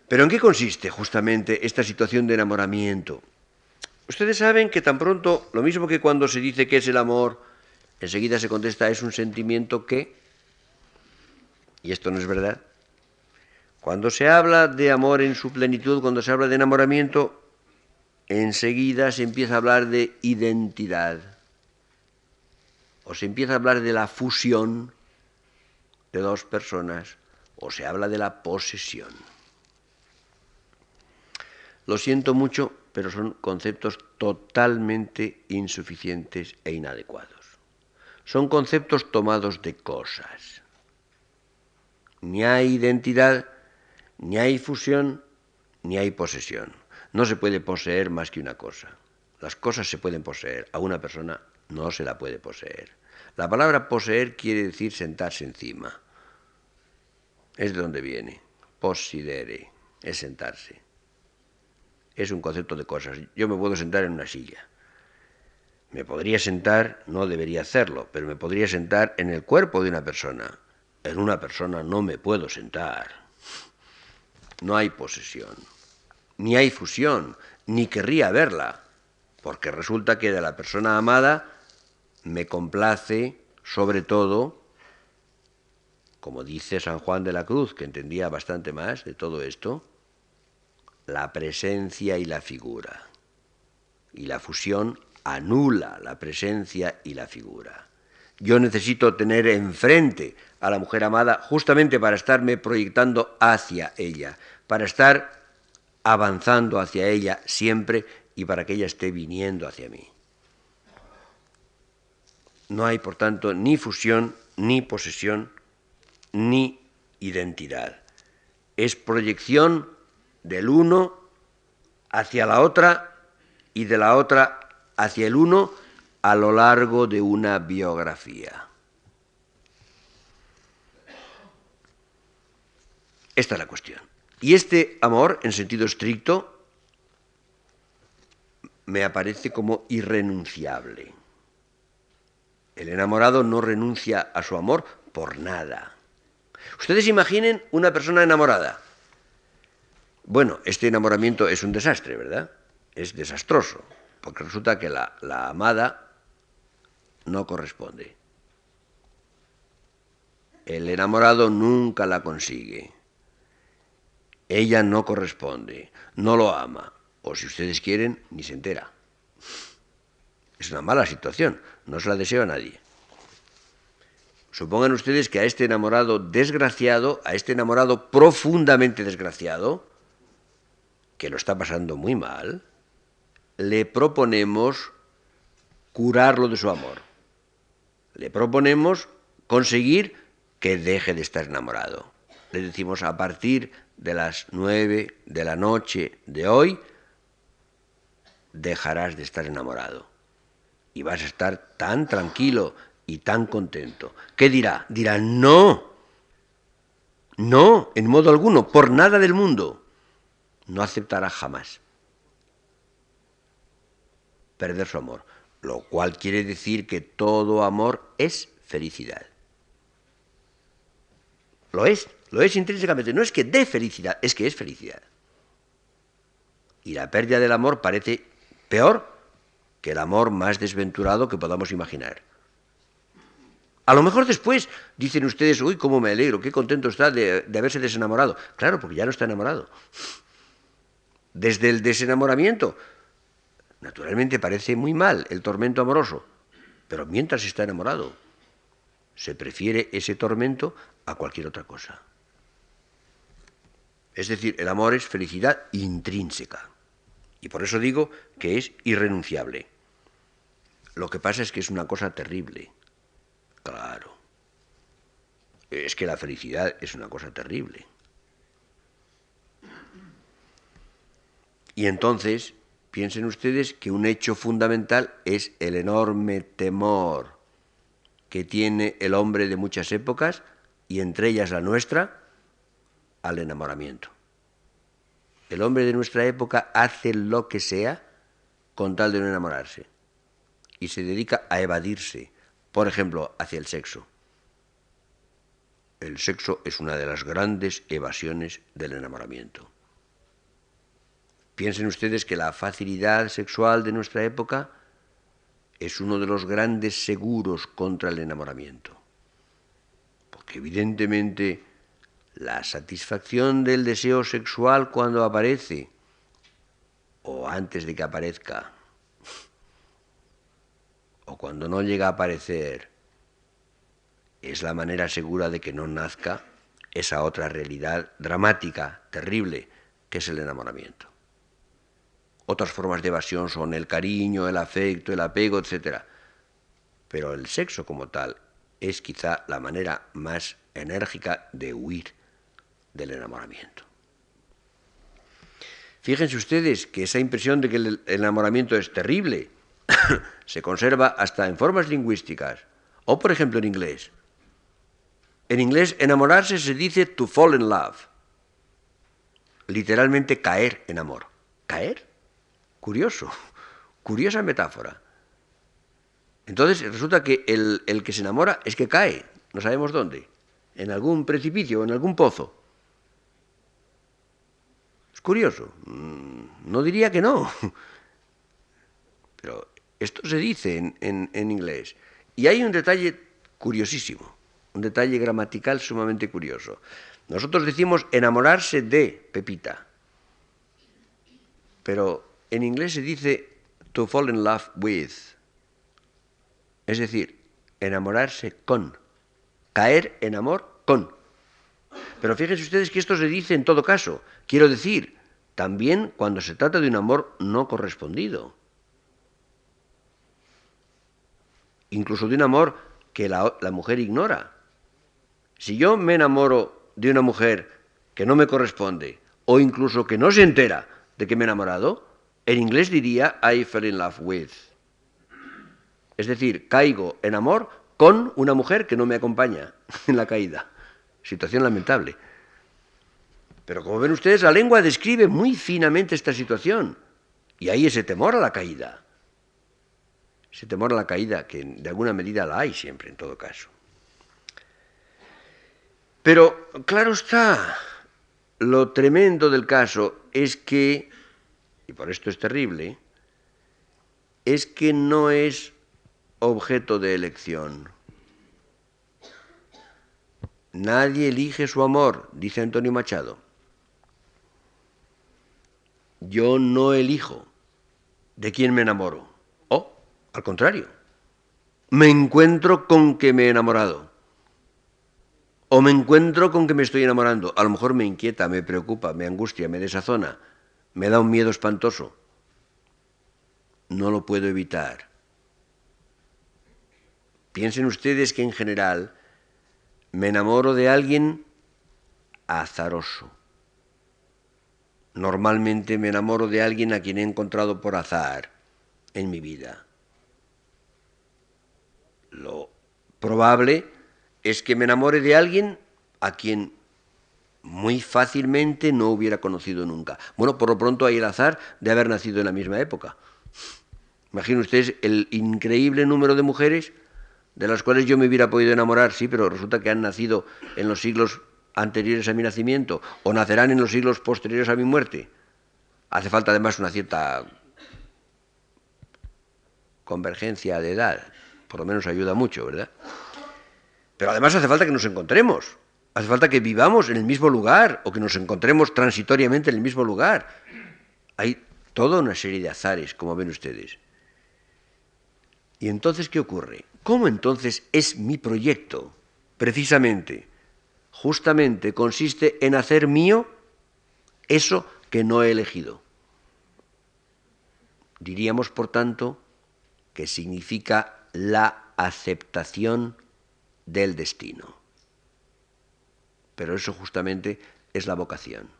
¿Pero en qué consiste justamente esta situación de enamoramiento? Ustedes saben que tan pronto, lo mismo que cuando se dice que es el amor, enseguida se contesta es un sentimiento que, y esto no es verdad. Cuando se habla de amor en su plenitud, cuando se habla de enamoramiento, enseguida se empieza a hablar de identidad, o se empieza a hablar de la fusión de dos personas, o se habla de la posesión. Lo siento mucho, pero son conceptos totalmente insuficientes e inadecuados. Son conceptos tomados de cosas. Ni hay identidad, Ni hay fusión, ni hay posesión. No se puede poseer más que una cosa. Las cosas se pueden poseer, a una persona no se la puede poseer. La palabra poseer quiere decir sentarse encima. Es de donde viene. Possidere, es sentarse. Es un concepto de cosas. Yo me puedo sentar en una silla. Me podría sentar, no debería hacerlo, pero me podría sentar en el cuerpo de una persona. En una persona no me puedo sentar. No hay posesión, ni hay fusión, ni querría verla, porque resulta que de la persona amada me complace, sobre todo, como dice San Juan de la Cruz, que entendía bastante más de todo esto, la presencia y la figura. Y la fusión anula la presencia y la figura. Yo necesito tener enfrente a la mujer amada justamente para estarme proyectando hacia ella, para estar avanzando hacia ella siempre y para que ella esté viniendo hacia mí. No hay, por tanto, ni fusión, ni posesión, ni identidad. Es proyección del uno hacia la otra y de la otra hacia el uno a lo largo de una biografía. Esta es la cuestión. Y este amor, en sentido estricto, me aparece como irrenunciable. El enamorado no renuncia a su amor por nada. Ustedes imaginen una persona enamorada. Bueno, este enamoramiento es un desastre, ¿verdad? Es desastroso, porque resulta que la amada no corresponde. El enamorado nunca la consigue. Ella no corresponde, no lo ama, o si ustedes quieren, ni se entera. Es una mala situación, no se la deseo a nadie. Supongan ustedes que a este enamorado desgraciado, a este enamorado profundamente desgraciado, que lo está pasando muy mal, le proponemos curarlo de su amor. Le proponemos conseguir que deje de estar enamorado. Le decimos, a partir de las 9 de la noche de hoy, dejarás de estar enamorado. Y vas a estar tan tranquilo y tan contento. ¿Qué dirá? Dirá, no, en modo alguno, por nada del mundo. No aceptará jamás perder su amor. Lo cual quiere decir que todo amor es felicidad. Lo es intrínsecamente. No es que dé felicidad, es que es felicidad. Y la pérdida del amor parece peor que el amor más desventurado que podamos imaginar. A lo mejor después dicen ustedes, uy, cómo me alegro, qué contento está de haberse desenamorado. Claro, porque ya no está enamorado. Desde el desenamoramiento, naturalmente parece muy mal el tormento amoroso, pero mientras está enamorado, se prefiere ese tormento a cualquier otra cosa. Es decir, el amor es felicidad intrínseca. Y por eso digo que es irrenunciable. Lo que pasa es que es una cosa terrible. Claro. Es que la felicidad es una cosa terrible. Y entonces, piensen ustedes que un hecho fundamental es el enorme temor que tiene el hombre de muchas épocas, y entre ellas la nuestra, al enamoramiento. El hombre de nuestra época hace lo que sea con tal de no enamorarse. Y se dedica a evadirse, por ejemplo, hacia el sexo. El sexo es una de las grandes evasiones del enamoramiento. Piensen ustedes que la facilidad sexual de nuestra época es uno de los grandes seguros contra el enamoramiento. Porque evidentemente la satisfacción del deseo sexual cuando aparece, o antes de que aparezca, o cuando no llega a aparecer, es la manera segura de que no nazca esa otra realidad dramática, terrible, que es el enamoramiento. Otras formas de evasión son el cariño, el afecto, el apego, etc. Pero el sexo como tal es quizá la manera más enérgica de huir del enamoramiento. Fíjense ustedes que esa impresión de que el enamoramiento es terrible se conserva hasta en formas lingüísticas. O, por ejemplo, en inglés. En inglés, enamorarse se dice to fall in love. Literalmente caer en amor. ¿Caer? Curioso. Curiosa metáfora. Entonces resulta que el que se enamora es que cae, no sabemos dónde, en algún precipicio, en algún pozo. Es curioso. No diría que no. Pero esto se dice en inglés. Y hay un detalle curiosísimo, un detalle gramatical sumamente curioso. Nosotros decimos enamorarse de Pepita, pero en inglés se dice to fall in love with. Es decir, enamorarse con, caer en amor con. Pero fíjense ustedes que esto se dice en todo caso. Quiero decir, también cuando se trata de un amor no correspondido. Incluso de un amor que la mujer ignora. Si yo me enamoro de una mujer que no me corresponde, o incluso que no se entera de que me he enamorado, en inglés diría I fell in love with. Es decir, caigo en amor con una mujer que no me acompaña en la caída. Situación lamentable. Pero como ven ustedes, la lengua describe muy finamente esta situación. Y hay ese temor a la caída. Ese temor a la caída, que de alguna medida la hay siempre, en todo caso. Pero, claro está, lo tremendo del caso es que, y por esto es terrible, es que no es objeto de elección. Nadie elige su amor, dice Antonio Machado. Yo no elijo de quién me enamoro. O, al contrario, me encuentro con que me he enamorado. O me encuentro con que me estoy enamorando. A lo mejor me inquieta, me preocupa, me angustia, me desazona, me da un miedo espantoso. No lo puedo evitar. Piensen ustedes que en general me enamoro de alguien azaroso. Normalmente me enamoro de alguien a quien he encontrado por azar en mi vida. Lo probable es que me enamore de alguien a quien muy fácilmente no hubiera conocido nunca. Bueno, por lo pronto hay el azar de haber nacido en la misma época. Imaginen ustedes el increíble número de mujeres de las cuales yo me hubiera podido enamorar, sí, pero resulta que han nacido en los siglos anteriores a mi nacimiento o nacerán en los siglos posteriores a mi muerte. Hace falta además una cierta convergencia de edad, por lo menos ayuda mucho, ¿verdad? Pero además hace falta que nos encontremos, hace falta que vivamos en el mismo lugar o que nos encontremos transitoriamente en el mismo lugar. Hay toda una serie de azares, como ven ustedes. ¿Y entonces qué ocurre? ¿Cómo entonces es mi proyecto? Precisamente, justamente consiste en hacer mío eso que no he elegido. Diríamos, por tanto, que significa la aceptación del destino. Pero eso justamente es la vocación.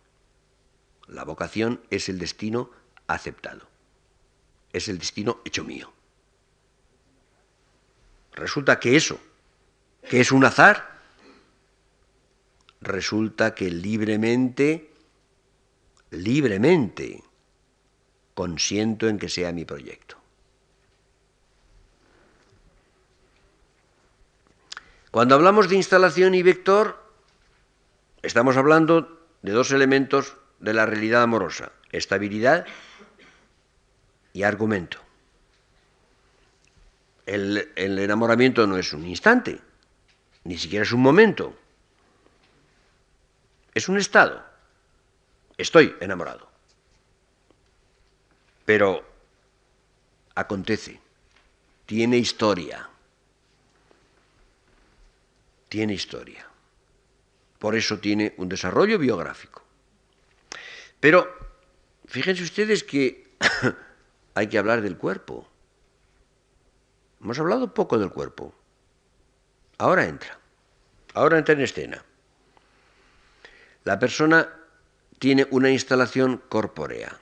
La vocación es el destino aceptado. Es el destino hecho mío. Resulta que eso, que es un azar, resulta que libremente consiento en que sea mi proyecto. Cuando hablamos de instalación y vector, estamos hablando de dos elementos de la realidad amorosa, estabilidad y argumento. El enamoramiento no es un instante, ni siquiera es un momento. Es un estado. Estoy enamorado. Pero acontece, tiene historia. Tiene historia. Por eso tiene un desarrollo biográfico. Pero fíjense ustedes que hay que hablar del cuerpo. Hemos hablado poco del cuerpo. Ahora entra en escena. La persona tiene una instalación corpórea.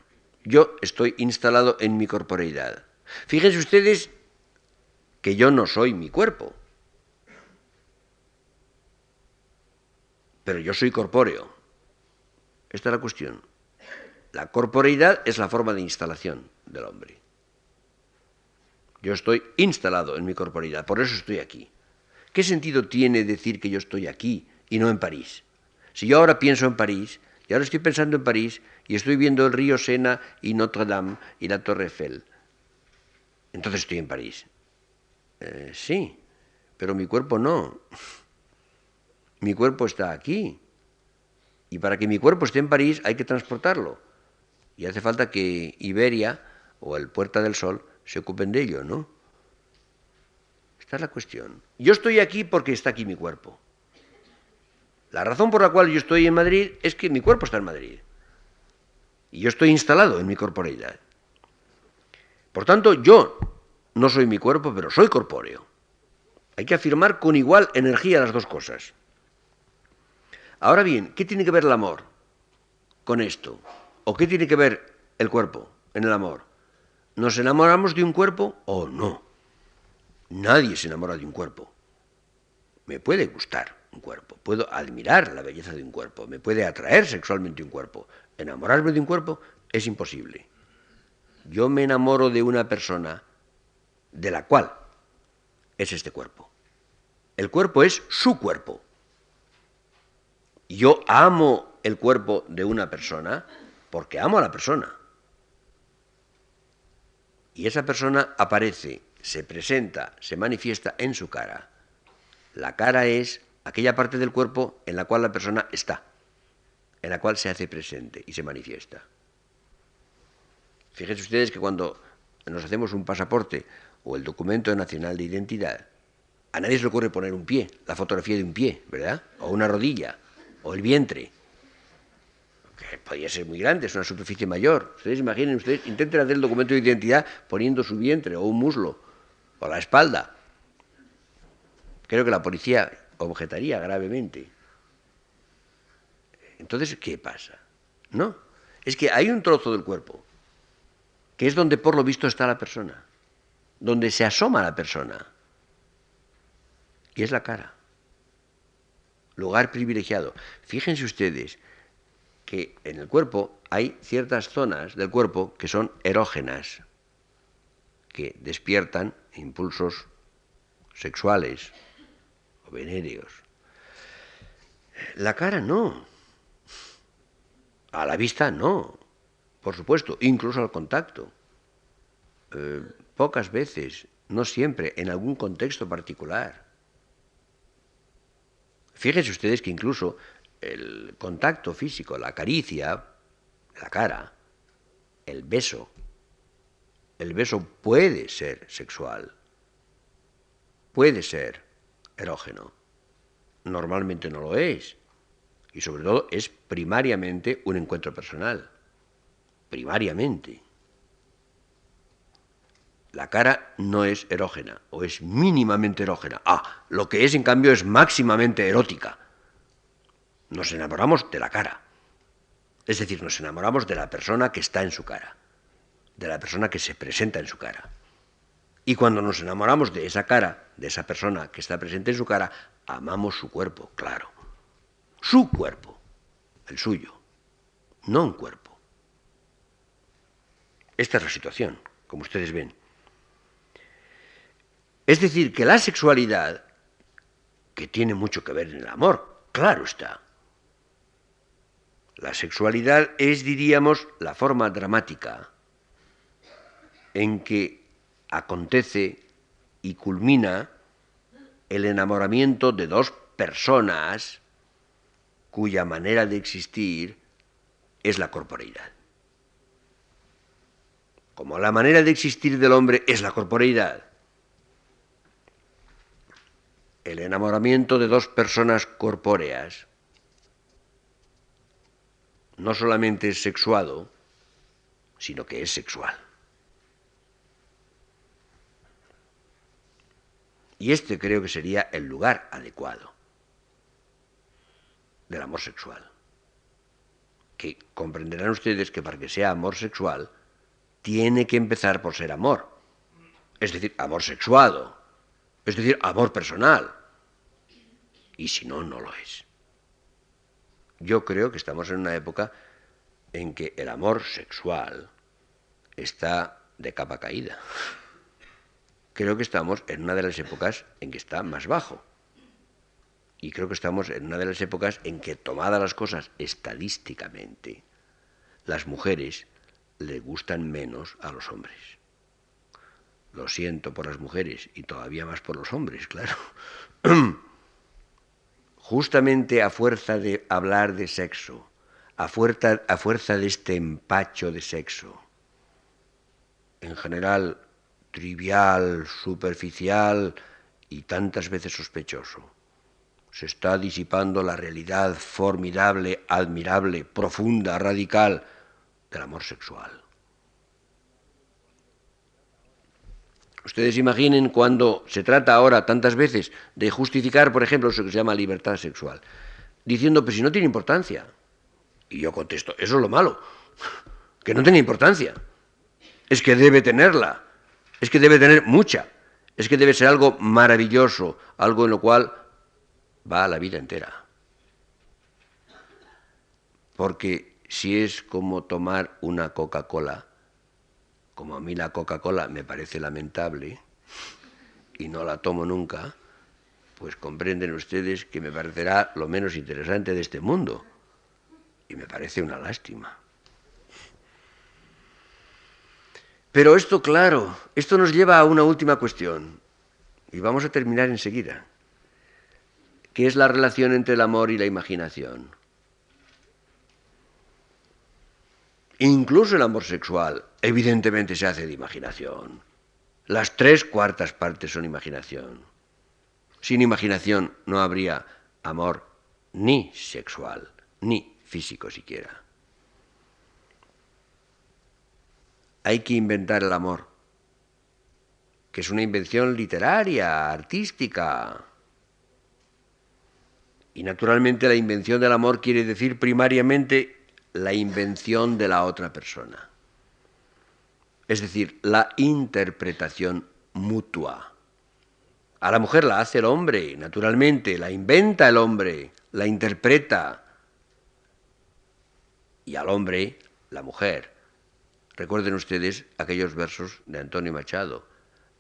Yo estoy instalado en mi corporeidad. Fíjense ustedes que yo no soy mi cuerpo, pero yo soy corpóreo. Esta es la cuestión. La corporeidad es la forma de instalación del hombre. Yo estoy instalado en mi corporeidad, por eso estoy aquí. ¿Qué sentido tiene decir que yo estoy aquí y no en París? Si yo ahora pienso en París, y ahora estoy pensando en París, y estoy viendo el río Sena y Notre Dame y la Torre Eiffel, entonces estoy en París. Sí, pero mi cuerpo no. Mi cuerpo está aquí. Y para que mi cuerpo esté en París hay que transportarlo. Y hace falta que Iberia o el Puerta del Sol se ocupen de ello, ¿no? Esta es la cuestión. Yo estoy aquí porque está aquí mi cuerpo. La razón por la cual yo estoy en Madrid es que mi cuerpo está en Madrid. Y yo estoy instalado en mi corporeidad. Por tanto, yo no soy mi cuerpo, pero soy corpóreo. Hay que afirmar con igual energía las dos cosas. Ahora bien, ¿qué tiene que ver el amor con esto? ¿O qué tiene que ver el cuerpo en el amor? ¿Nos enamoramos de un cuerpo o no? Nadie se enamora de un cuerpo. Me puede gustar un cuerpo, puedo admirar la belleza de un cuerpo, me puede atraer sexualmente un cuerpo. Enamorarme de un cuerpo es imposible. Yo me enamoro de una persona de la cual es este cuerpo. El cuerpo es su cuerpo. Yo amo el cuerpo de una persona porque amo a la persona. Y esa persona aparece, se presenta, se manifiesta en su cara. La cara es aquella parte del cuerpo en la cual la persona está, en la cual se hace presente y se manifiesta. Fíjense ustedes que cuando nos hacemos un pasaporte o el documento nacional de identidad, a nadie se le ocurre poner un pie, la fotografía de un pie, ¿verdad? O una rodilla, o el vientre. Que podría ser muy grande, es una superficie mayor. Ustedes imaginen, ustedes intenten hacer el documento de identidad poniendo su vientre, o un muslo, o la espalda. Creo que la policía objetaría gravemente. Entonces, ¿qué pasa? No, es que hay un trozo del cuerpo que es donde por lo visto está la persona, donde se asoma la persona, y es la cara. Lugar privilegiado. Fíjense ustedes que en el cuerpo hay ciertas zonas del cuerpo que son erógenas, que despiertan impulsos sexuales o venéreos. La cara no. A la vista no, por supuesto, incluso al contacto. Pocas veces, no siempre, en algún contexto particular. Fíjense ustedes que incluso el contacto físico, la caricia, la cara, el beso puede ser sexual, puede ser erógeno. Normalmente no lo es. Y sobre todo es primariamente un encuentro personal. Primariamente. La cara no es erógena, o es mínimamente erógena. Lo que es, en cambio, es máximamente erótica. Nos enamoramos de la cara. Es decir, nos enamoramos de la persona que está en su cara, de la persona que se presenta en su cara. Y cuando nos enamoramos de esa cara, de esa persona que está presente en su cara, amamos su cuerpo, claro. Su cuerpo. El suyo, no un cuerpo. Esta es la situación, como ustedes ven. Es decir, que la sexualidad, que tiene mucho que ver en el amor, claro está. La sexualidad es, diríamos, la forma dramática en que acontece y culmina el enamoramiento de dos personas cuya manera de existir es la corporeidad. Como la manera de existir del hombre es la corporeidad, el enamoramiento de dos personas corpóreas no solamente es sexuado, sino que es sexual. Y este creo que sería el lugar adecuado del amor sexual. que comprenderán ustedes que para que sea amor sexual tiene que empezar por ser amor, es decir, amor sexuado, es decir, amor personal, y si no, no lo es. Yo creo que estamos en una época en que el amor sexual está de capa caída. Creo que estamos en una de las épocas en que está más bajo. Y creo que estamos en una de las épocas en que, tomadas las cosas estadísticamente, las mujeres le gustan menos a los hombres. Lo siento por las mujeres y todavía más por los hombres, claro. Justamente a fuerza de hablar de sexo, a fuerza de este empacho de sexo, en general trivial, superficial y tantas veces sospechoso, se está disipando la realidad formidable, admirable, profunda, radical del amor sexual. Ustedes imaginen cuando se trata ahora tantas veces de justificar, por ejemplo, eso que se llama libertad sexual, diciendo, pues si no tiene importancia. Y yo contesto, eso es lo malo, que no tiene importancia. Es que debe tenerla, es que debe tener mucha, es que debe ser algo maravilloso, algo en lo cual va la vida entera. Porque si es como tomar una Coca-Cola, como a mí la Coca-Cola me parece lamentable y no la tomo nunca, pues comprenden ustedes que me parecerá lo menos interesante de este mundo. Y me parece una lástima. Pero esto, claro, esto nos lleva a una última cuestión, y vamos a terminar enseguida, que es la relación entre el amor y la imaginación. Incluso el amor sexual, evidentemente, se hace de imaginación. Las 3/4 partes son imaginación. Sin imaginación no habría amor ni sexual, ni físico siquiera. Hay que inventar el amor, que es una invención literaria, artística. Y naturalmente la invención del amor quiere decir primariamente la invención de la otra persona. Es decir, la interpretación mutua. A la mujer la hace el hombre, naturalmente, la inventa el hombre, la interpreta. Y al hombre, la mujer. Recuerden ustedes aquellos versos de Antonio Machado.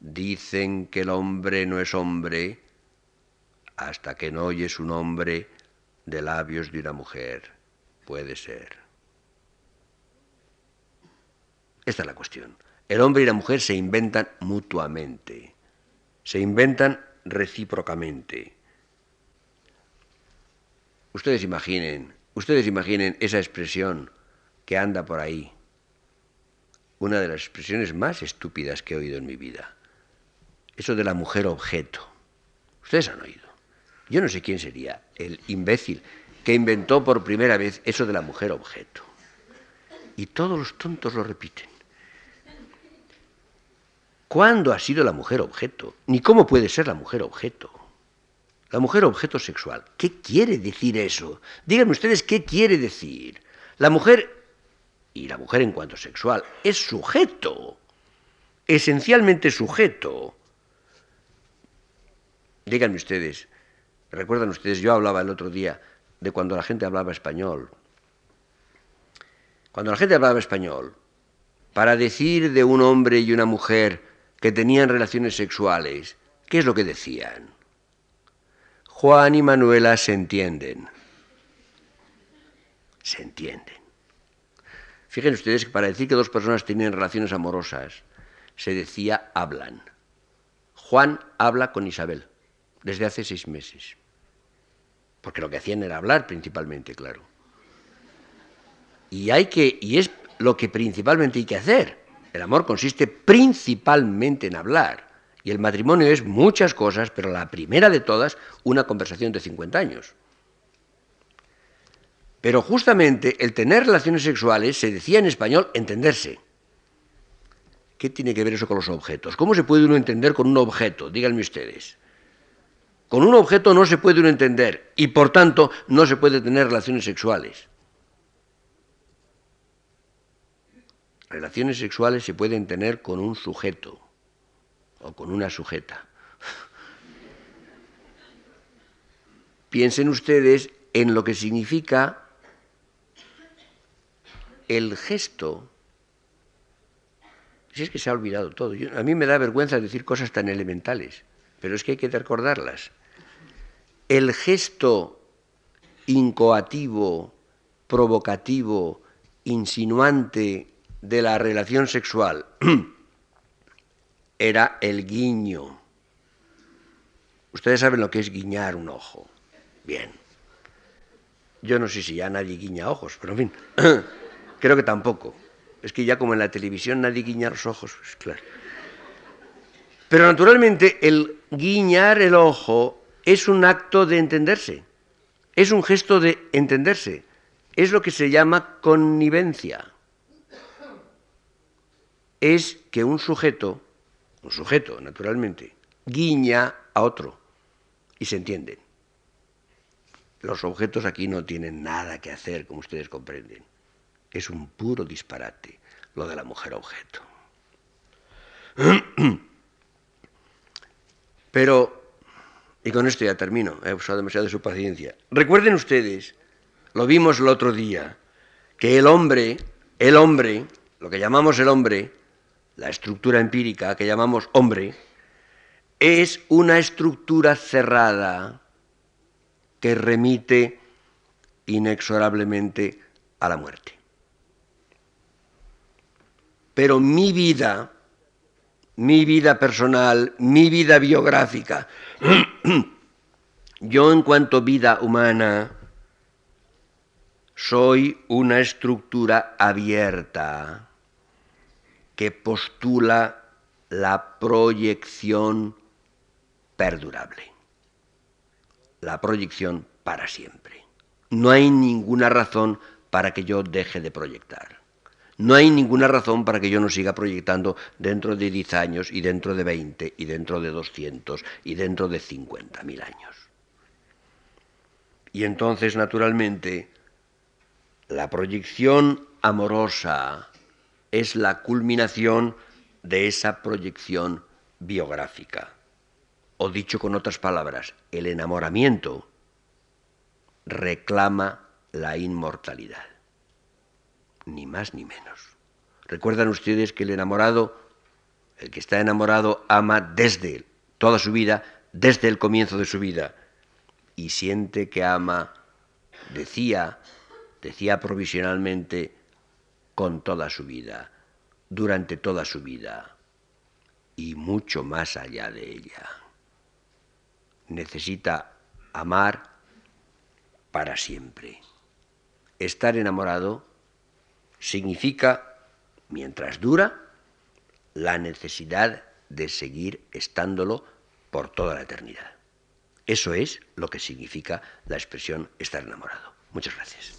Dicen que el hombre no es hombre hasta que no oye su nombre de labios de una mujer. Puede ser. Esta es la cuestión. El hombre y la mujer se inventan mutuamente, se inventan recíprocamente. Ustedes imaginen esa expresión que anda por ahí, una de las expresiones más estúpidas que he oído en mi vida. Eso de la mujer objeto. Ustedes han oído. Yo no sé quién sería el imbécil que inventó por primera vez eso de la mujer objeto. Y todos los tontos lo repiten. ¿Cuándo ha sido la mujer objeto? Ni cómo puede ser la mujer objeto. La mujer objeto sexual. ¿Qué quiere decir eso? Díganme ustedes qué quiere decir. La mujer, y la mujer en cuanto sexual, es sujeto. Esencialmente sujeto. Díganme ustedes, recuerdan ustedes, yo hablaba el otro día de cuando la gente hablaba español. Cuando la gente hablaba español, para decir de un hombre y una mujer que tenían relaciones sexuales, ¿qué es lo que decían? Juan y Manuela se entienden. Se entienden. Fíjense ustedes que para decir que dos personas tienen relaciones amorosas, se decía hablan. Juan habla con Isabel desde hace 6 meses. Porque lo que hacían era hablar principalmente, claro. Y es lo que principalmente hay que hacer. El amor consiste principalmente en hablar. Y el matrimonio es muchas cosas, pero la primera de todas, una conversación de 50 años. Pero justamente el tener relaciones sexuales, se decía en español, entenderse. ¿Qué tiene que ver eso con los objetos? ¿Cómo se puede uno entender con un objeto? Díganme ustedes. Con un objeto no se puede uno entender y, por tanto, no se puede tener relaciones sexuales. Relaciones sexuales se pueden tener con un sujeto o con una sujeta. Piensen ustedes en lo que significa el gesto. Si es que se ha olvidado todo. A mí me da vergüenza decir cosas tan elementales, pero es que hay que recordarlas. El gesto incoativo, provocativo, insinuante de la relación sexual era el guiño. Ustedes saben lo que es guiñar un ojo. Bien. Yo no sé si ya nadie guiña ojos, pero en fin, creo que tampoco. Es que ya como en la televisión nadie guiña los ojos, pues claro. Pero naturalmente el guiñar el ojo es un acto de entenderse, es un gesto de entenderse, es lo que se llama connivencia. Es que un sujeto naturalmente, guiña a otro y se entienden. Los objetos aquí no tienen nada que hacer, como ustedes comprenden. Es un puro disparate lo de la mujer objeto. Pero, y con esto ya termino, he usado demasiado de su paciencia. Recuerden ustedes, lo vimos el otro día, que el hombre, lo que llamamos el hombre, la estructura empírica que llamamos hombre, es una estructura cerrada que remite inexorablemente a la muerte. Pero mi vida personal, mi vida biográfica, yo en cuanto vida humana soy una estructura abierta que postula la proyección perdurable, la proyección para siempre. No hay ninguna razón para que yo deje de proyectar. No hay ninguna razón para que yo no siga proyectando dentro de 10 años y dentro de 20 y dentro de 200 y dentro de 50.000 años. Y entonces, naturalmente, la proyección amorosa es la culminación de esa proyección biográfica. O dicho con otras palabras, el enamoramiento reclama la inmortalidad. Ni más ni menos. ¿Recuerdan ustedes que el enamorado, el que está enamorado, ama desde toda su vida, desde el comienzo de su vida, y siente que ama, decía provisionalmente, con toda su vida, durante toda su vida, y mucho más allá de ella? Necesita amar para siempre. Estar enamorado significa, mientras dura, la necesidad de seguir estándolo por toda la eternidad. Eso es lo que significa la expresión estar enamorado. Muchas gracias.